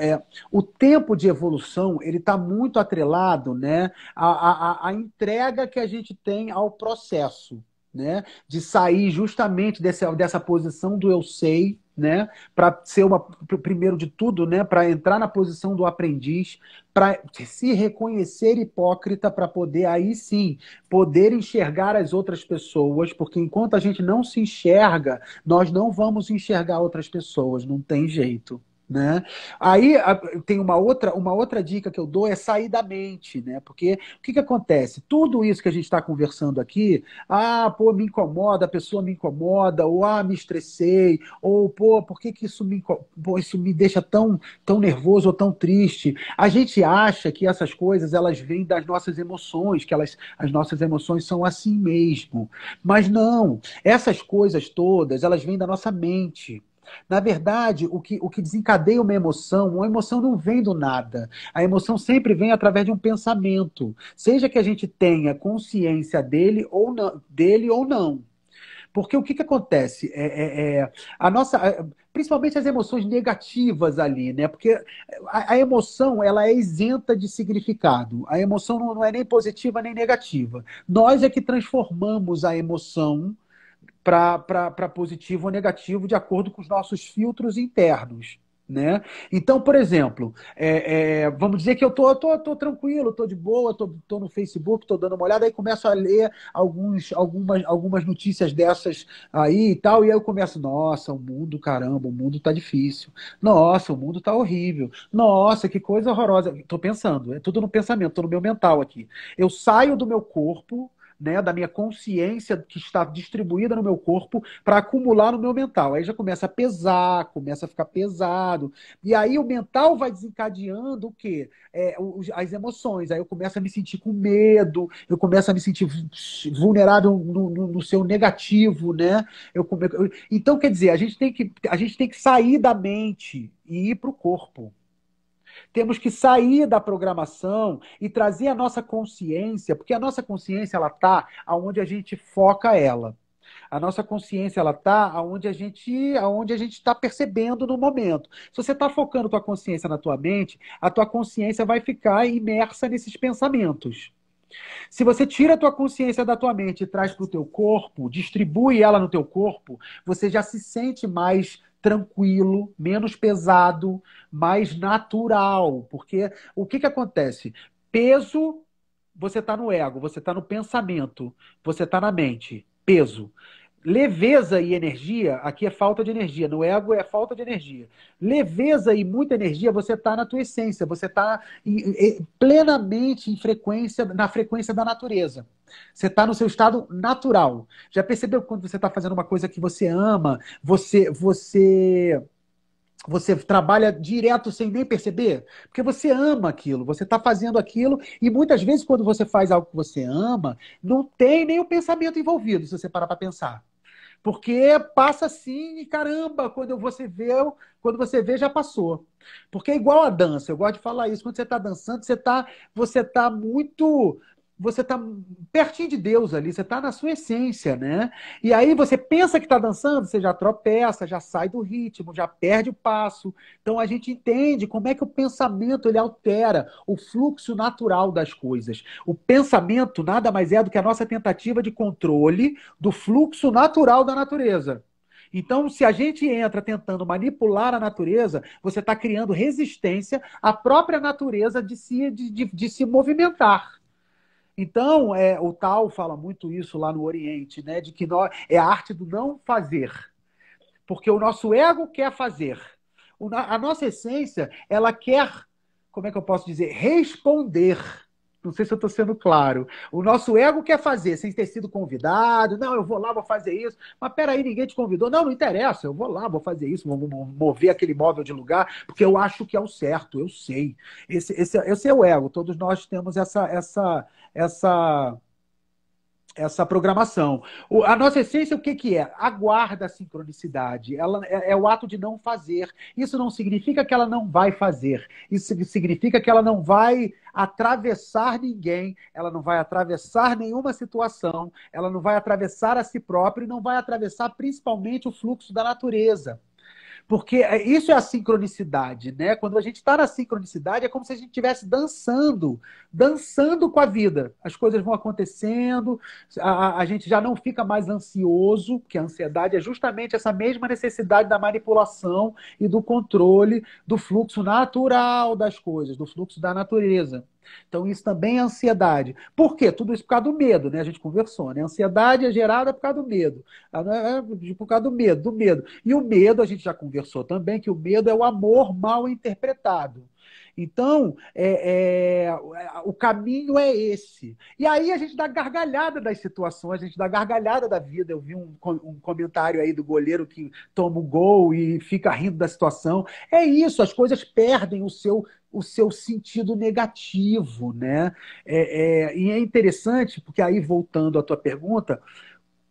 o tempo de evolução ele está muito atrelado, né, à entrega que a gente tem ao processo, né, de sair justamente dessa posição do eu sei, né, para ser primeiro de tudo, né, para entrar na posição do aprendiz, para se reconhecer hipócrita, para poder aí sim poder enxergar as outras pessoas, porque enquanto a gente não se enxerga, nós não vamos enxergar outras pessoas, não tem jeito. Né? Aí tem uma outra dica que eu dou é sair da mente, né? Porque o que acontece? Tudo isso que a gente está conversando aqui, pô, me incomoda, a pessoa me incomoda, ou me estressei, ou pô, por que pô, isso me deixa tão nervoso ou tão triste? A gente acha que essas coisas elas vêm das nossas emoções, as nossas emoções são assim mesmo. Mas não, essas coisas todas, elas vêm da nossa mente. Na verdade, o que desencadeia uma emoção não vem do nada. A emoção sempre vem através de um pensamento. Seja que a gente tenha consciência dele ou não. Porque o que acontece? A nossa, principalmente as emoções negativas ali, né? Porque a emoção ela é isenta de significado. A emoção não é nem positiva nem negativa. Nós é que transformamos a emoção para positivo ou negativo de acordo com os nossos filtros internos. Né? Então, por exemplo, vamos dizer que eu tô tranquilo, tô de boa, tô no Facebook, tô dando uma olhada, aí começo a ler algumas notícias dessas aí e tal, e aí eu começo, nossa, o mundo, caramba, o mundo tá difícil. Nossa, o mundo tá horrível. Nossa, que coisa horrorosa. Tô pensando, é tudo no pensamento, tô no meu mental aqui. Eu saio do meu corpo, né, da minha consciência que está distribuída no meu corpo para acumular no meu mental. Aí já começa a pesar, começa a ficar pesado. E aí o mental vai desencadeando o quê? As emoções. Aí eu começo a me sentir com medo, eu começo a me sentir vulnerável no seu negativo, né? Então, quer dizer, a gente tem que sair da mente e ir para o corpo. Temos que sair da programação e trazer a nossa consciência, porque a nossa consciência ela está aonde a gente foca ela. A nossa consciência ela está aonde a gente está percebendo no momento. Se você está focando tua consciência na tua mente, a tua consciência vai ficar imersa nesses pensamentos. Se você tira a tua consciência da tua mente e traz para o teu corpo, distribui ela no teu corpo, você já se sente mais tranquilo, menos pesado, mais natural. Porque o que acontece? Peso, você está no ego, você está no pensamento, você está na mente. Peso. Leveza e energia, aqui é falta de energia, no ego é falta de energia. Leveza e muita energia, você está na tua essência, você está plenamente na frequência da natureza. Você está no seu estado natural. Já percebeu que quando você está fazendo uma coisa que você ama, você trabalha direto sem nem perceber? Porque você ama aquilo, você está fazendo aquilo, e muitas vezes quando você faz algo que você ama, não tem nem o pensamento envolvido, se você parar para pensar. Porque passa assim e caramba, quando você vê, já passou. Porque é igual a dança, eu gosto de falar isso. Quando você está dançando, você tá muito. Você está pertinho de Deus ali, você está na sua essência, né? E aí você pensa que está dançando, você já tropeça, já sai do ritmo, já perde o passo. Então a gente entende como é que o pensamento ele altera o fluxo natural das coisas. O pensamento nada mais é do que a nossa tentativa de controle do fluxo natural da natureza. Então, se a gente entra tentando manipular a natureza, você está criando resistência à própria natureza de se movimentar. Então, o Tao fala muito isso lá no Oriente, né? De que é a arte do não fazer. Porque o nosso ego quer fazer. A nossa essência, ela quer, como é que eu posso dizer? Responder. Não sei se eu estou sendo claro. O nosso ego quer fazer, sem ter sido convidado. Não, eu vou lá, vou fazer isso. Mas peraí, ninguém te convidou. Não, não interessa. Eu vou lá, vou fazer isso, vou mover aquele móvel de lugar, porque eu acho que é o certo, eu sei. Esse é o ego. Todos nós temos essa essa programação. A nossa essência, o que que é? Aguarda a sincronicidade. Ela é o ato de não fazer. Isso não significa que ela não vai fazer. Isso significa que ela não vai atravessar ninguém, ela não vai atravessar nenhuma situação, ela não vai atravessar a si própria e não vai atravessar principalmente o fluxo da natureza. Porque isso é a sincronicidade, né? Quando a gente está na sincronicidade, é como se a gente estivesse dançando, dançando com a vida. As coisas vão acontecendo, a gente já não fica mais ansioso, porque a ansiedade é justamente essa mesma necessidade da manipulação e do controle do fluxo natural das coisas, do fluxo da natureza. Então, isso também é ansiedade. Por quê? Tudo isso por causa do medo, né? A gente conversou, né? A ansiedade é gerada por causa do medo. Por causa do medo, do medo. E o medo, a gente já conversou também, que o medo é o amor mal interpretado. Então, o caminho é esse. E aí a gente dá gargalhada das situações, a gente dá gargalhada da vida. Eu vi um comentário aí do goleiro que toma um gol e fica rindo da situação. É isso, as coisas perdem o seu sentido negativo, né? E é interessante, porque aí, voltando à tua pergunta,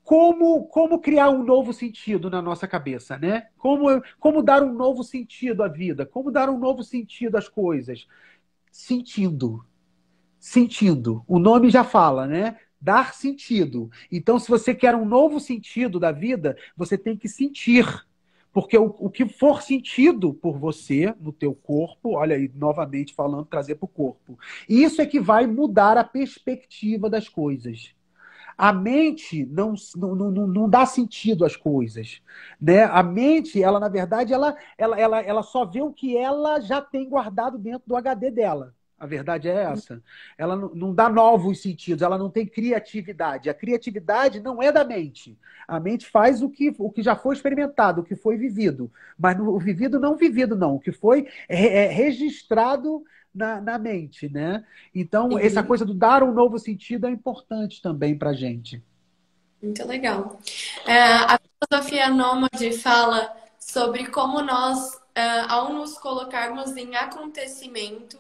como criar um novo sentido na nossa cabeça, né? Como dar um novo sentido à vida? Como dar um novo sentido às coisas? Sentindo. Sentindo. O nome já fala, né? Dar sentido. Então, se você quer um novo sentido da vida, você tem que sentir. Porque o que for sentido por você, no teu corpo, olha aí, novamente falando, trazer para o corpo. Isso é que vai mudar a perspectiva das coisas. A mente não dá sentido às coisas, né? A mente, ela na verdade, ela só vê o que ela já tem guardado dentro do HD dela. A verdade é essa. Ela não dá novos sentidos, ela não tem criatividade. A criatividade não é da mente. A mente faz o que já foi experimentado, o que foi vivido. Mas o vivido não vivido, não. O que foi registrado na mente, né? Então, essa Sim, coisa do dar um novo sentido é importante também para a gente. muito legal. A filosofia nômade fala sobre como nós, ao nos colocarmos em acontecimento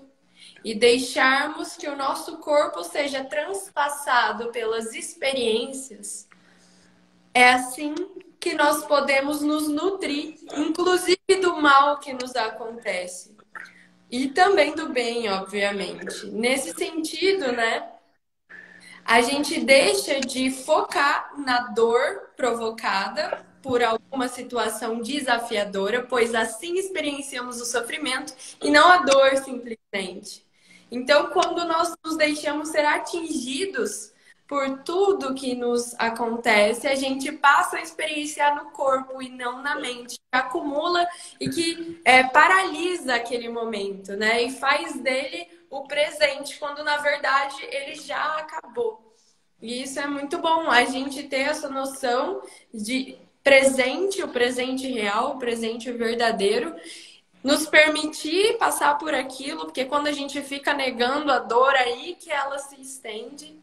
e deixarmos que o nosso corpo seja transpassado pelas experiências, é assim que nós podemos nos nutrir, inclusive do mal que nos acontece. E também do bem, obviamente. Nesse sentido, né? A gente deixa de focar na dor provocada por alguma situação desafiadora, pois assim experienciamos o sofrimento e não a dor simplesmente. Então, quando nós nos deixamos ser atingidos por tudo que nos acontece, a gente passa a experienciar no corpo e não na mente, que acumula e que paralisa aquele momento, né? E faz dele o presente, quando na verdade ele já acabou. E isso é muito bom, a gente ter essa noção de presente, o presente real, o presente verdadeiro, nos permitir passar por aquilo, porque quando a gente fica negando a dor aí que ela se estende.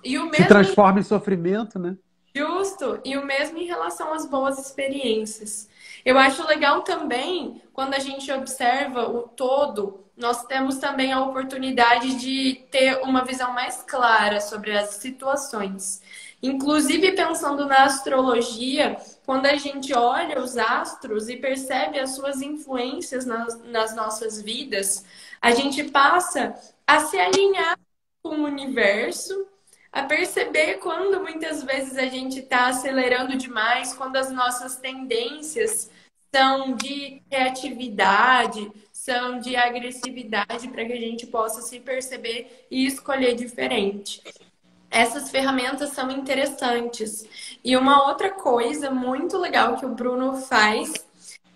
E o Se mesmo transforma em sofrimento, né? Justo, e o mesmo em relação às boas experiências. Eu acho legal também, quando a gente observa o todo, nós temos também a oportunidade de ter uma visão mais clara sobre as situações. Inclusive, pensando na astrologia, quando a gente olha os astros e percebe as suas influências nas nossas vidas, a gente passa a se alinhar com o universo, a perceber quando muitas vezes a gente está acelerando demais, quando as nossas tendências são de reatividade, são de agressividade, para que a gente possa se perceber e escolher diferente. Essas ferramentas são interessantes. E uma outra coisa muito legal que o Bruno faz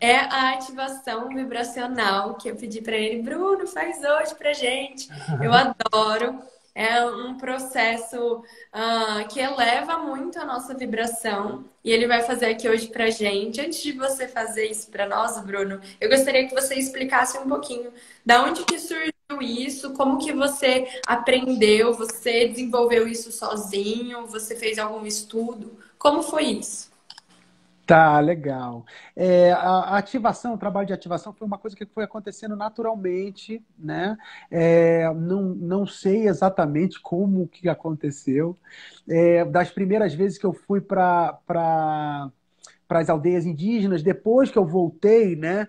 é a ativação vibracional, que eu pedi para ele, Bruno, faz hoje pra gente. Eu adoro. É um processo que eleva muito a nossa vibração e ele vai fazer aqui hoje pra gente. Antes de você fazer isso para nós, Bruno, eu gostaria que você explicasse um pouquinho da onde que surgiu isso, como que você aprendeu, você desenvolveu isso sozinho, você fez algum estudo, como foi isso? Tá, legal. A ativação, o trabalho de ativação foi uma coisa que foi acontecendo naturalmente, né? Não sei exatamente como que aconteceu. Das primeiras vezes que eu fui para as aldeias indígenas. Depois que eu voltei, né,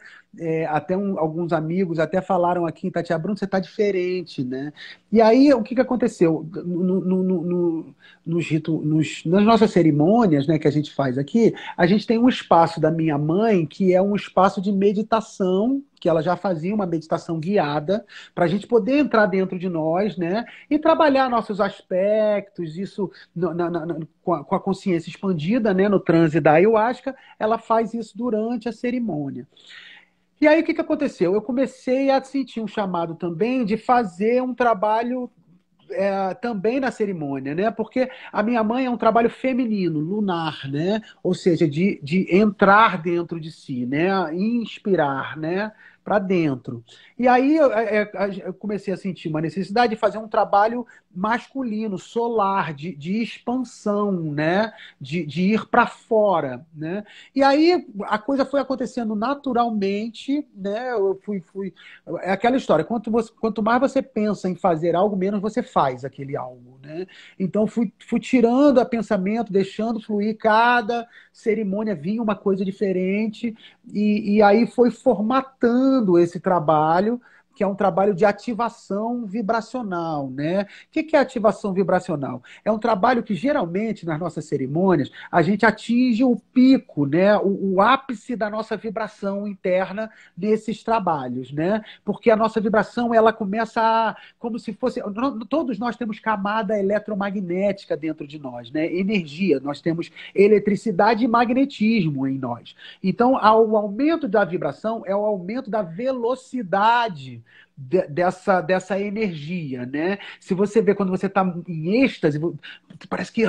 alguns amigos até falaram aqui em Itatiaia, Bruno, você está diferente, né? E aí, o que que aconteceu? Nas nossas cerimônias, né, que a gente faz aqui, a gente tem um espaço da minha mãe que é um espaço de meditação, que ela já fazia uma meditação guiada, para a gente poder entrar dentro de nós, né, e trabalhar nossos aspectos, isso com a consciência expandida, né, no transe da ayahuasca, ela faz isso durante a cerimônia. E aí, o que que aconteceu? Eu comecei a sentir um chamado também de fazer um trabalho também na cerimônia, né? Porque a minha mãe é um trabalho feminino, lunar, né? Ou seja, de entrar dentro de si, né? Inspirar, né? Para dentro. E aí eu comecei a sentir uma necessidade de fazer um trabalho masculino, solar, de expansão, né? De ir para fora, né? E aí a coisa foi acontecendo naturalmente, né? É aquela história, quanto mais você pensa em fazer algo, menos você faz aquele algo, né? Então fui tirando a pensamento, deixando fluir, cada cerimônia vinha uma coisa diferente, e aí foi formatando esse trabalho, que é um trabalho de ativação vibracional, né? O que é ativação vibracional? É um trabalho que geralmente nas nossas cerimônias a gente atinge o pico, né? O ápice da nossa vibração interna nesses trabalhos, né? Porque a nossa vibração ela começa como se fosse, todos nós temos camada eletromagnética dentro de nós, né? Energia, nós temos eletricidade e magnetismo em nós. Então, o aumento da vibração é o aumento da velocidade dessa energia, né? Se você vê quando você está em êxtase, parece que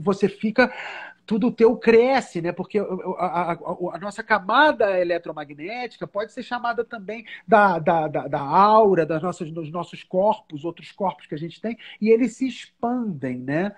você fica tudo teu cresce, né? Porque a nossa camada eletromagnética pode ser chamada também da aura, dos nossos corpos, outros corpos que a gente tem, e eles se expandem, né?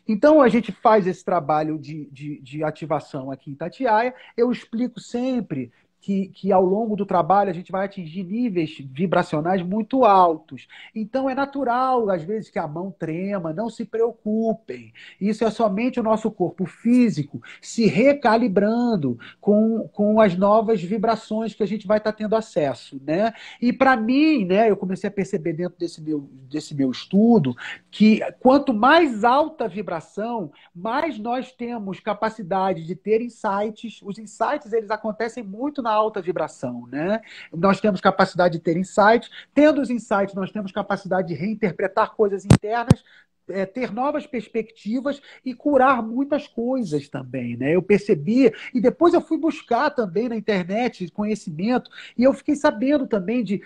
Então, a gente faz esse trabalho de ativação aqui em Itatiaia. Eu explico sempre que ao longo do trabalho a gente vai atingir níveis vibracionais muito altos. Então, é natural, às vezes, que a mão trema, não se preocupem. Isso é somente o nosso corpo físico se recalibrando com as novas vibrações que a gente vai estar tendo acesso, né? E para mim, né, eu comecei a perceber dentro desse meu estudo que quanto mais alta a vibração, mais nós temos capacidade de ter insights. Os insights, eles acontecem muito na alta vibração, né? Nós temos capacidade de ter insights. Tendo os insights, nós temos capacidade de reinterpretar coisas internas, ter novas perspectivas e curar muitas coisas também, né? Eu percebi, e depois eu fui buscar também na internet conhecimento, e eu fiquei sabendo também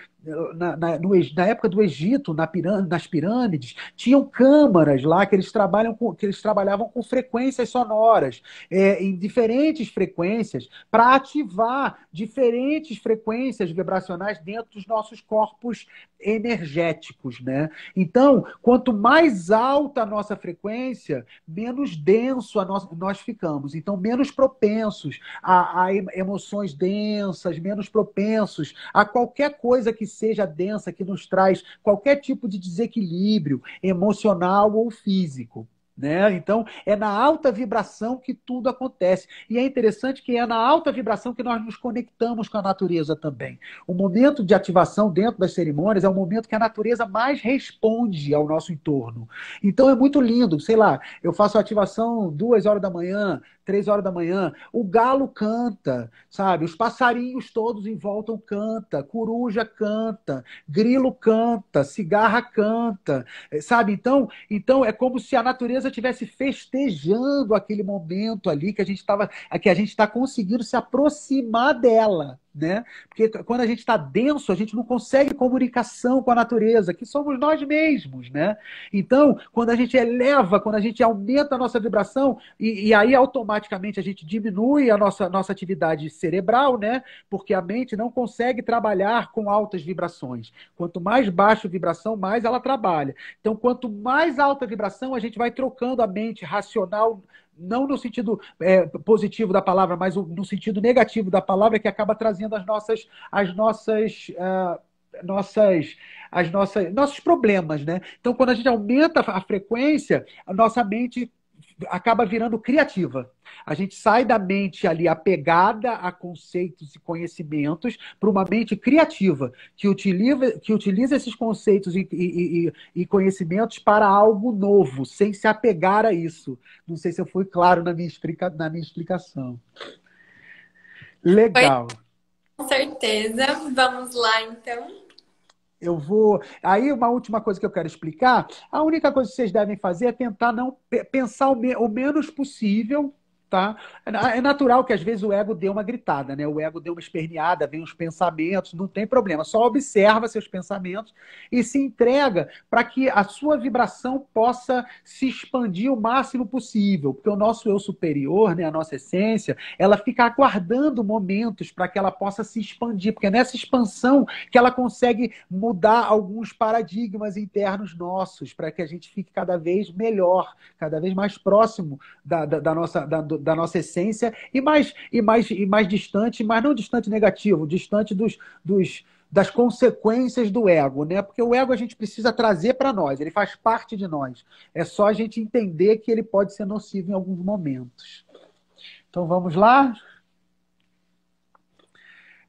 na época do Egito, nas pirâmides, tinham câmaras lá que eles trabalhavam com frequências sonoras, em diferentes frequências, para ativar diferentes frequências vibracionais dentro dos nossos corpos energéticos, né? Então, quanto mais alta a nossa frequência, menos denso nós ficamos. Então, menos propensos a emoções densas, menos propensos a qualquer coisa que seja densa, que nos traz qualquer tipo de desequilíbrio emocional ou físico. Né? Então, é na alta vibração que tudo acontece. E é interessante que é na alta vibração que nós nos conectamos com a natureza também. O momento de ativação dentro das cerimônias é o momento que a natureza mais responde ao nosso entorno. Então, é muito lindo. Sei lá, eu faço a ativação 2 horas da manhã, 3 horas da manhã, o galo canta, sabe? Os passarinhos todos em volta cantam, coruja canta, grilo canta, cigarra canta, sabe? Então é como se a natureza estivesse festejando aquele momento ali que a gente está conseguindo se aproximar dela. né? Porque quando a gente está denso, a gente não consegue comunicação com a natureza, que somos nós mesmos, né? Então, quando a gente eleva, quando a gente aumenta a nossa vibração, e aí automaticamente a gente diminui a nossa atividade cerebral, né? Porque a mente não consegue trabalhar com altas vibrações. Quanto mais baixa a vibração, mais ela trabalha. Então, quanto mais alta a vibração, a gente vai trocando a mente racional, não no sentido positivo da palavra, mas no sentido negativo da palavra, que acaba trazendo nossos problemas, né? Então, quando a gente aumenta a frequência, a nossa mente acaba virando criativa. A gente sai da mente ali apegada a conceitos e conhecimentos para uma mente criativa, que utiliza esses conceitos e conhecimentos para algo novo, sem se apegar a isso. Não sei se eu fui claro na minha explicação. Foi, Legal. com certeza. Vamos lá, então. Eu vou. Aí, uma última coisa que eu quero explicar: a única coisa que vocês devem fazer é tentar não pensar o menos possível. Tá? É natural que às vezes o ego dê uma gritada, né? O ego dê uma esperneada, vem os pensamentos, não tem problema. Só observa seus pensamentos e se entrega para que a sua vibração possa se expandir o máximo possível. Porque o nosso eu superior, né, a nossa essência, ela fica aguardando momentos para que ela possa se expandir. Porque é nessa expansão que ela consegue mudar alguns paradigmas internos nossos, para que a gente fique cada vez melhor, cada vez mais próximo da nossa essência e mais distante, mas não distante negativo, distante das consequências do ego, né? Porque o ego a gente precisa trazer para nós, ele faz parte de nós. É só a gente entender que ele pode ser nocivo em alguns momentos. Então vamos lá?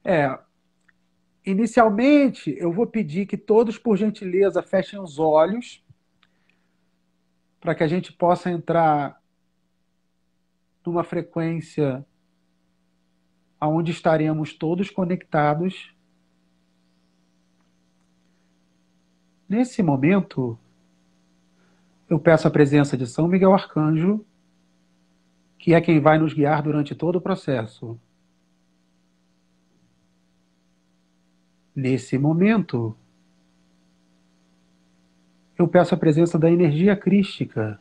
É, Inicialmente, eu vou pedir que todos, por gentileza, fechem os olhos para que a gente possa entrar numa frequência onde estaremos todos conectados. Nesse momento, eu peço a presença de São Miguel Arcanjo, que é quem vai nos guiar durante todo o processo. Nesse momento, eu peço a presença da energia crística,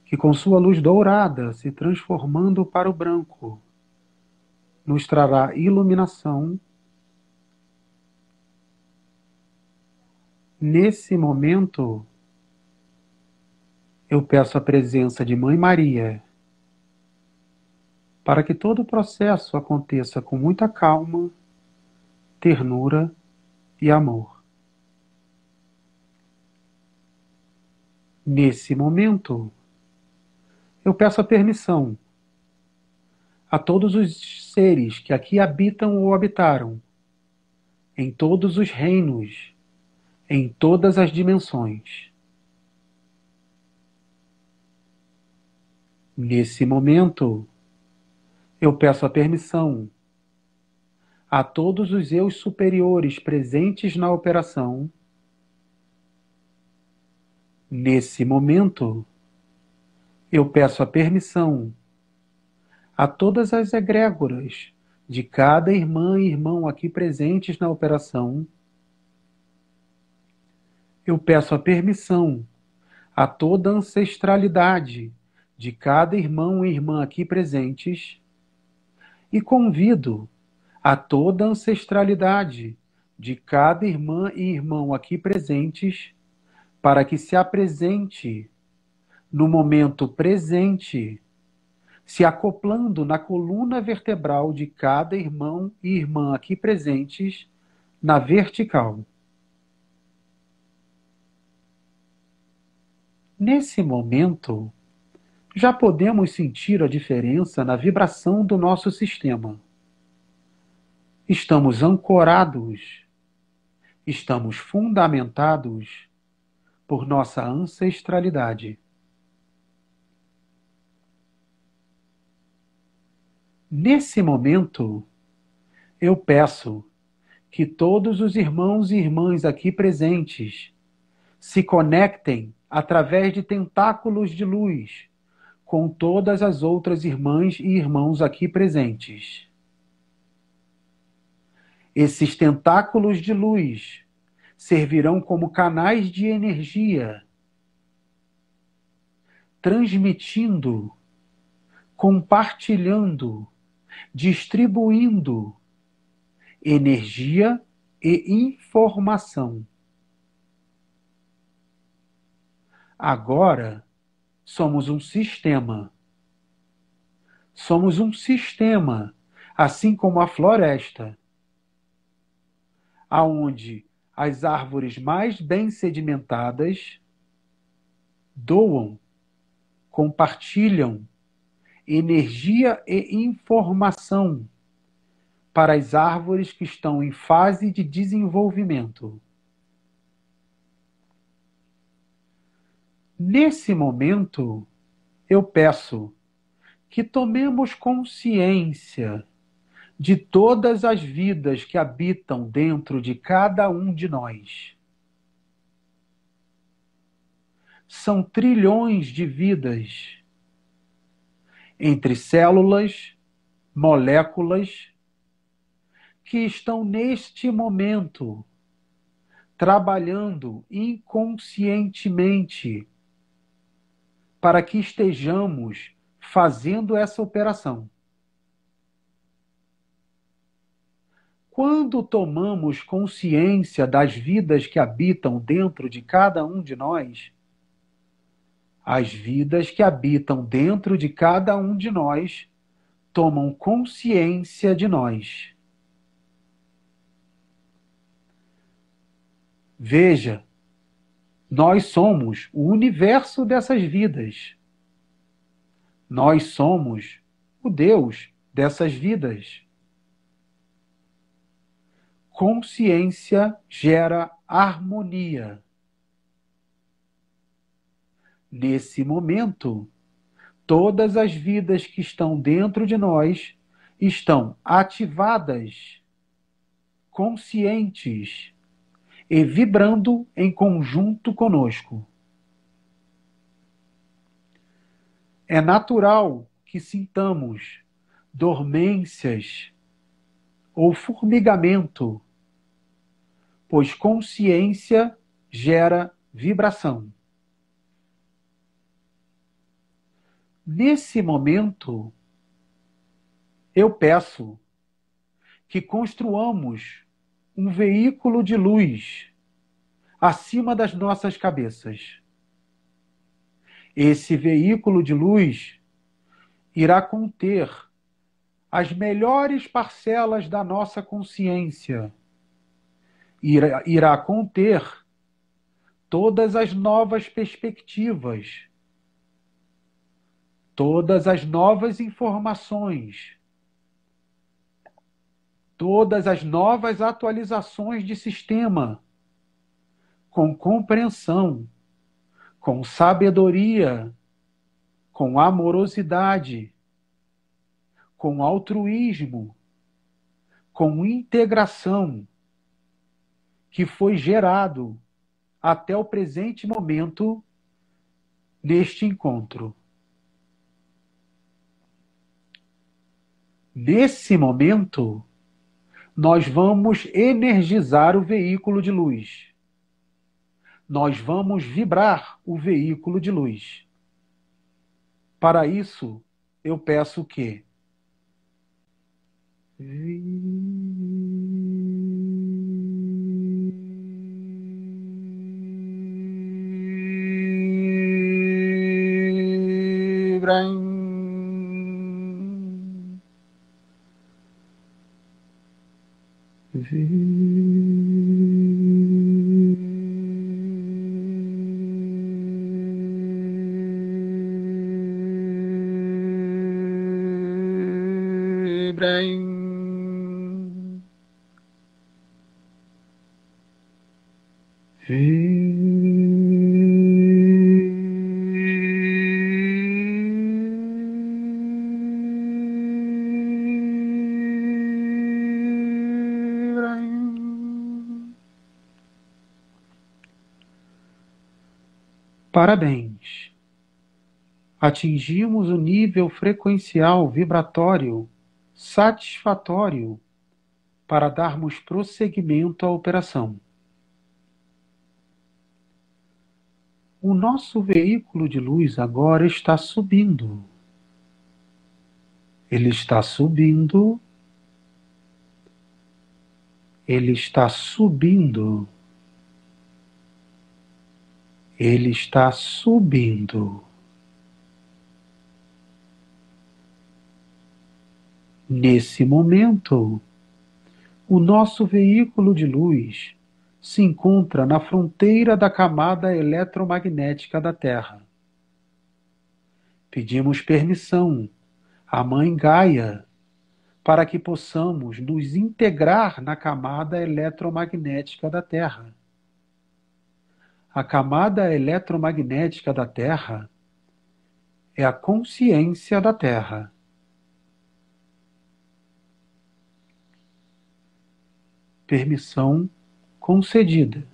que com sua luz dourada, se transformando para o branco, nos trará iluminação. Nesse momento, eu peço a presença de Mãe Maria, para que todo o processo aconteça com muita calma, ternura e amor. Nesse momento, eu peço a permissão a todos os seres que aqui habitam ou habitaram, em todos os reinos, em todas as dimensões. Nesse momento, eu peço a permissão a todos os eus superiores presentes na operação. Nesse momento, eu peço a permissão a todas as egrégoras de cada irmã e irmão aqui presentes na operação. Eu peço a permissão a toda a ancestralidade de cada irmão e irmã aqui presentes e convido a toda a ancestralidade de cada irmã e irmão aqui presentes para que se apresente no momento presente, se acoplando na coluna vertebral de cada irmão e irmã aqui presentes, na vertical. Nesse momento, já podemos sentir a diferença na vibração do nosso sistema. Estamos ancorados, estamos fundamentados por nossa ancestralidade. Nesse momento, eu peço que todos os irmãos e irmãs aqui presentes se conectem através de tentáculos de luz com todas as outras irmãs e irmãos aqui presentes. Esses tentáculos de luz servirão como canais de energia, transmitindo, compartilhando, distribuindo energia e informação. Agora, somos um sistema. Somos um sistema, assim como a floresta, aonde as árvores mais bem sedimentadas doam, compartilham energia e informação para as árvores que estão em fase de desenvolvimento. Nesse momento, eu peço que tomemos consciência de todas as vidas que habitam dentro de cada um de nós. São trilhões de vidas entre células, moléculas, que estão neste momento trabalhando inconscientemente para que estejamos fazendo essa operação. Quando tomamos consciência das vidas que habitam dentro de cada um de nós, as vidas que habitam dentro de cada um de nós tomam consciência de nós. Veja, nós somos o universo dessas vidas. Nós somos o Deus dessas vidas. Consciência gera harmonia. Nesse momento, todas as vidas que estão dentro de nós estão ativadas, conscientes e vibrando em conjunto conosco. É natural que sintamos dormências ou formigamento, pois consciência gera vibração. Nesse momento, eu peço que construamos um veículo de luz acima das nossas cabeças. Esse veículo de luz irá conter as melhores parcelas da nossa consciência. Irá conter todas as novas perspectivas, todas as novas informações, todas as novas atualizações de sistema, com compreensão, com sabedoria, com amorosidade, com altruísmo, com integração, que foi gerado até o presente momento neste encontro. Nesse momento, nós vamos energizar o veículo de luz. Nós vamos vibrar o veículo de luz. Para isso, eu peço que vibrem. Vibrem. Parabéns! Atingimos o nível frequencial vibratório satisfatório para darmos prosseguimento à operação. O nosso veículo de luz agora está subindo. Ele está subindo. Ele está subindo. Ele está subindo. Nesse momento, o nosso veículo de luz se encontra na fronteira da camada eletromagnética da Terra. Pedimos permissão à Mãe Gaia para que possamos nos integrar na camada eletromagnética da Terra. A camada eletromagnética da Terra é a consciência da Terra. Permissão concedida.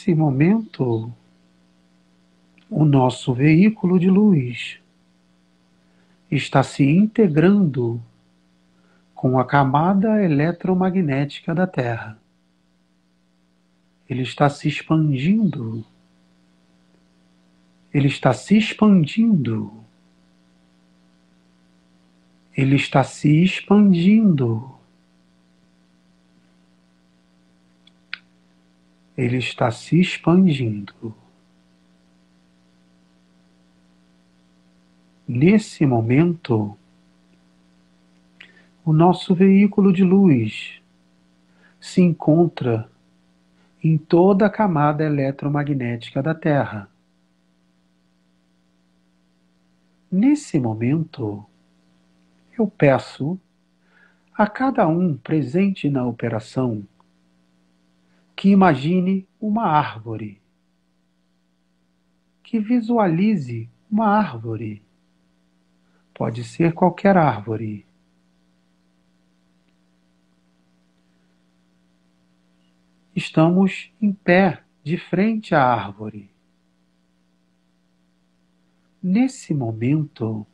Nesse momento, o nosso veículo de luz está se integrando com a camada eletromagnética da Terra. Ele está se expandindo. Ele está se expandindo. Ele está se expandindo. Ele está se expandindo. Nesse momento, o nosso veículo de luz se encontra em toda a camada eletromagnética da Terra. Nesse momento, eu peço a cada um presente na operação que imagine uma árvore, que visualize uma árvore. Pode ser qualquer árvore. Estamos em pé, de frente à árvore. Nesse momento,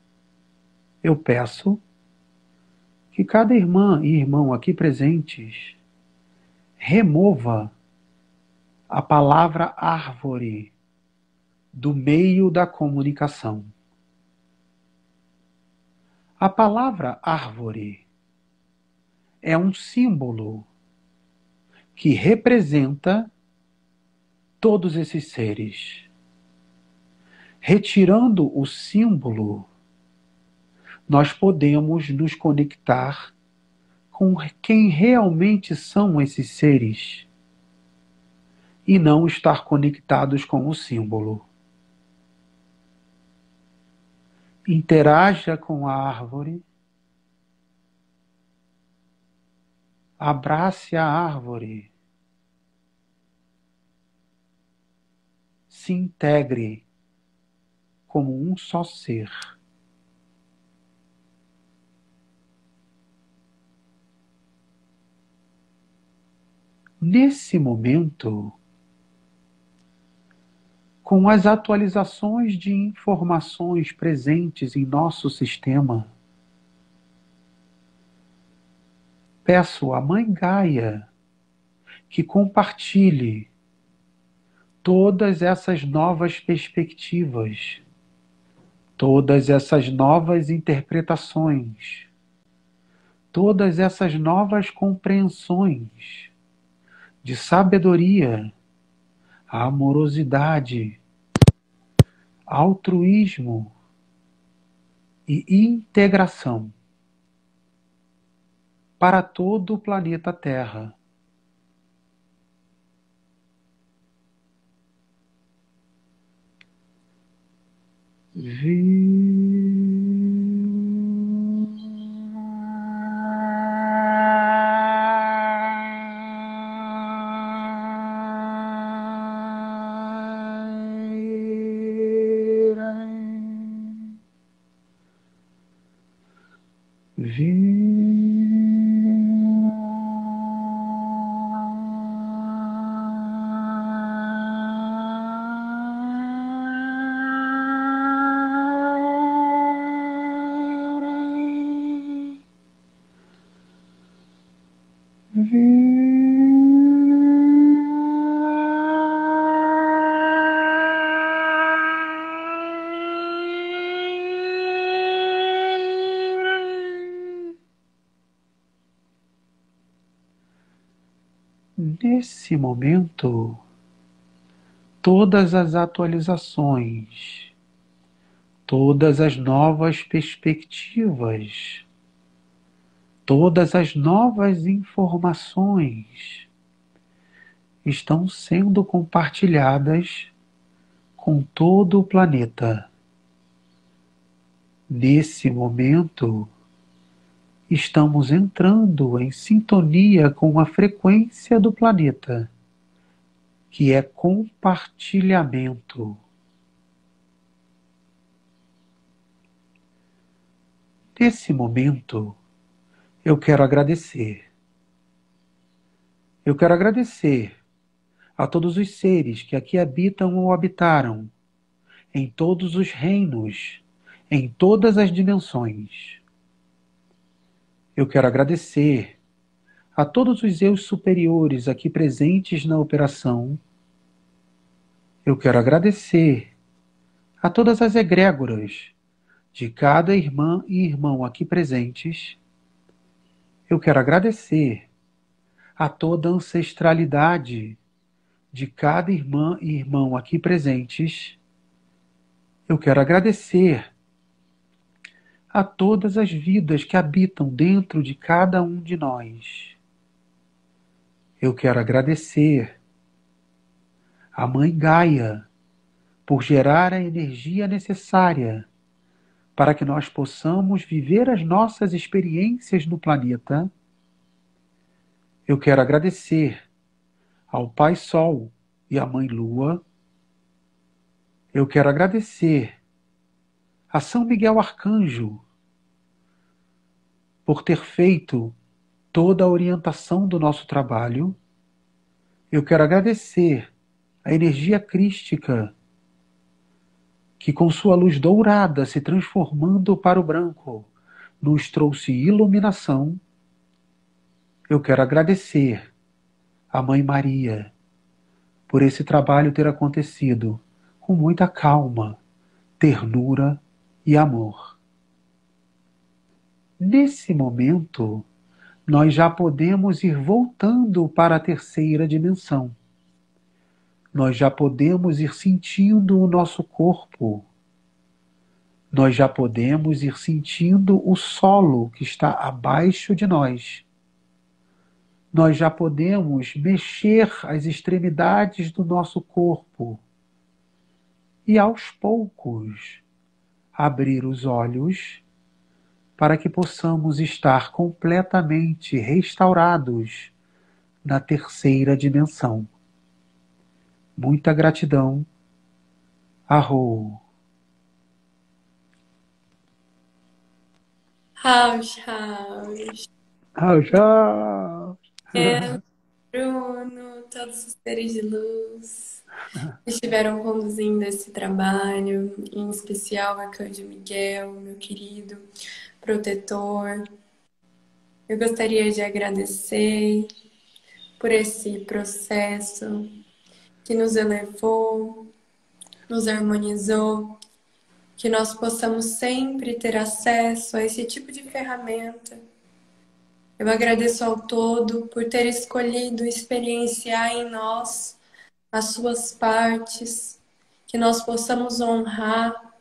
eu peço que cada irmã e irmão aqui presentes remova a palavra árvore do meio da comunicação. A palavra árvore é um símbolo que representa todos esses seres. Retirando o símbolo, nós podemos nos conectar com quem realmente são esses seres e não estar conectados com o símbolo. Interaja com a árvore, abrace a árvore, se integre como um só ser. Nesse momento, com as atualizações de informações presentes em nosso sistema, peço à Mãe Gaia que compartilhe todas essas novas perspectivas, todas essas novas interpretações, todas essas novas compreensões de sabedoria, amorosidade, altruísmo e integração para todo o planeta Terra. Nesse momento, todas as atualizações, todas as novas perspectivas, todas as novas informações estão sendo compartilhadas com todo o planeta. Nesse momento, estamos entrando em sintonia com a frequência do planeta, que é compartilhamento. Nesse momento, eu quero agradecer. Eu quero agradecer a todos os seres que aqui habitam ou habitaram, em todos os reinos, em todas as dimensões. Eu quero agradecer a todos os eus superiores aqui presentes na operação. Eu quero agradecer a todas as egrégoras de cada irmã e irmão aqui presentes. Eu quero agradecer a toda a ancestralidade de cada irmã e irmão aqui presentes. Eu quero agradecer a todas as vidas que habitam dentro de cada um de nós. Eu quero agradecer a Mãe Gaia por gerar a energia necessária para que nós possamos viver as nossas experiências no planeta. Eu quero agradecer ao Pai Sol e à Mãe Lua. Eu quero agradecer a São Miguel Arcanjo por ter feito toda a orientação do nosso trabalho. Eu quero agradecer a energia crística que, com sua luz dourada se transformando para o branco, nos trouxe iluminação. Eu quero agradecer a Mãe Maria por esse trabalho ter acontecido com muita calma, ternura e amor. Nesse momento, nós já podemos ir voltando para a terceira dimensão. Nós já podemos ir sentindo o nosso corpo. Nós já podemos ir sentindo o solo que está abaixo de nós. Nós já podemos mexer as extremidades do nosso corpo. E aos poucos, abrir os olhos para que possamos estar completamente restaurados na terceira dimensão. Muita gratidão. Arro. Raus, Raus. Tchau. Bruno, todos os seres de luz que estiveram conduzindo esse trabalho, em especial a Cândido Miguel, meu querido protetor. Eu gostaria de agradecer por esse processo que nos elevou, nos harmonizou, que nós possamos sempre ter acesso a esse tipo de ferramenta Eu agradeço ao todo por ter escolhido experienciar em nós as suas partes, que nós possamos honrar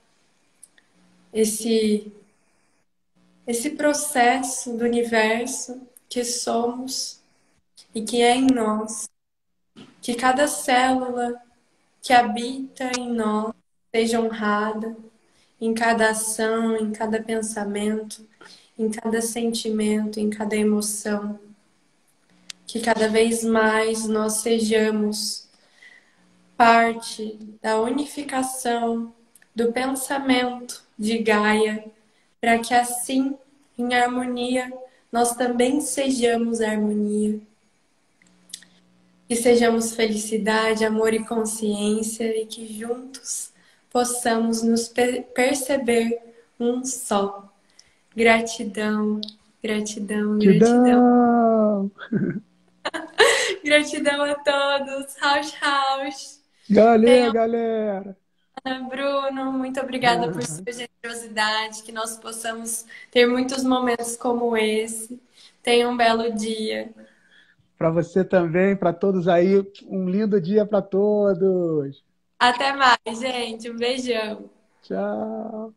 esse, esse processo do universo que somos e que é em nós, que cada célula que habita em nós seja honrada em cada ação, em cada pensamento, em cada sentimento, em cada emoção, que cada vez mais nós sejamos parte da unificação do pensamento de Gaia, para que assim, em harmonia, nós também sejamos harmonia. Que sejamos felicidade, amor e consciência e que juntos possamos nos perceber um só. Gratidão, gratidão, gratidão. Gratidão! Gratidão a todos. Raus, raus. Galera, galera! Bruno, muito obrigada por sua generosidade, que nós possamos ter muitos momentos como esse. Tenha um belo dia. Para você também, para todos aí, um lindo dia para todos. Até mais, gente. Um beijão. Tchau.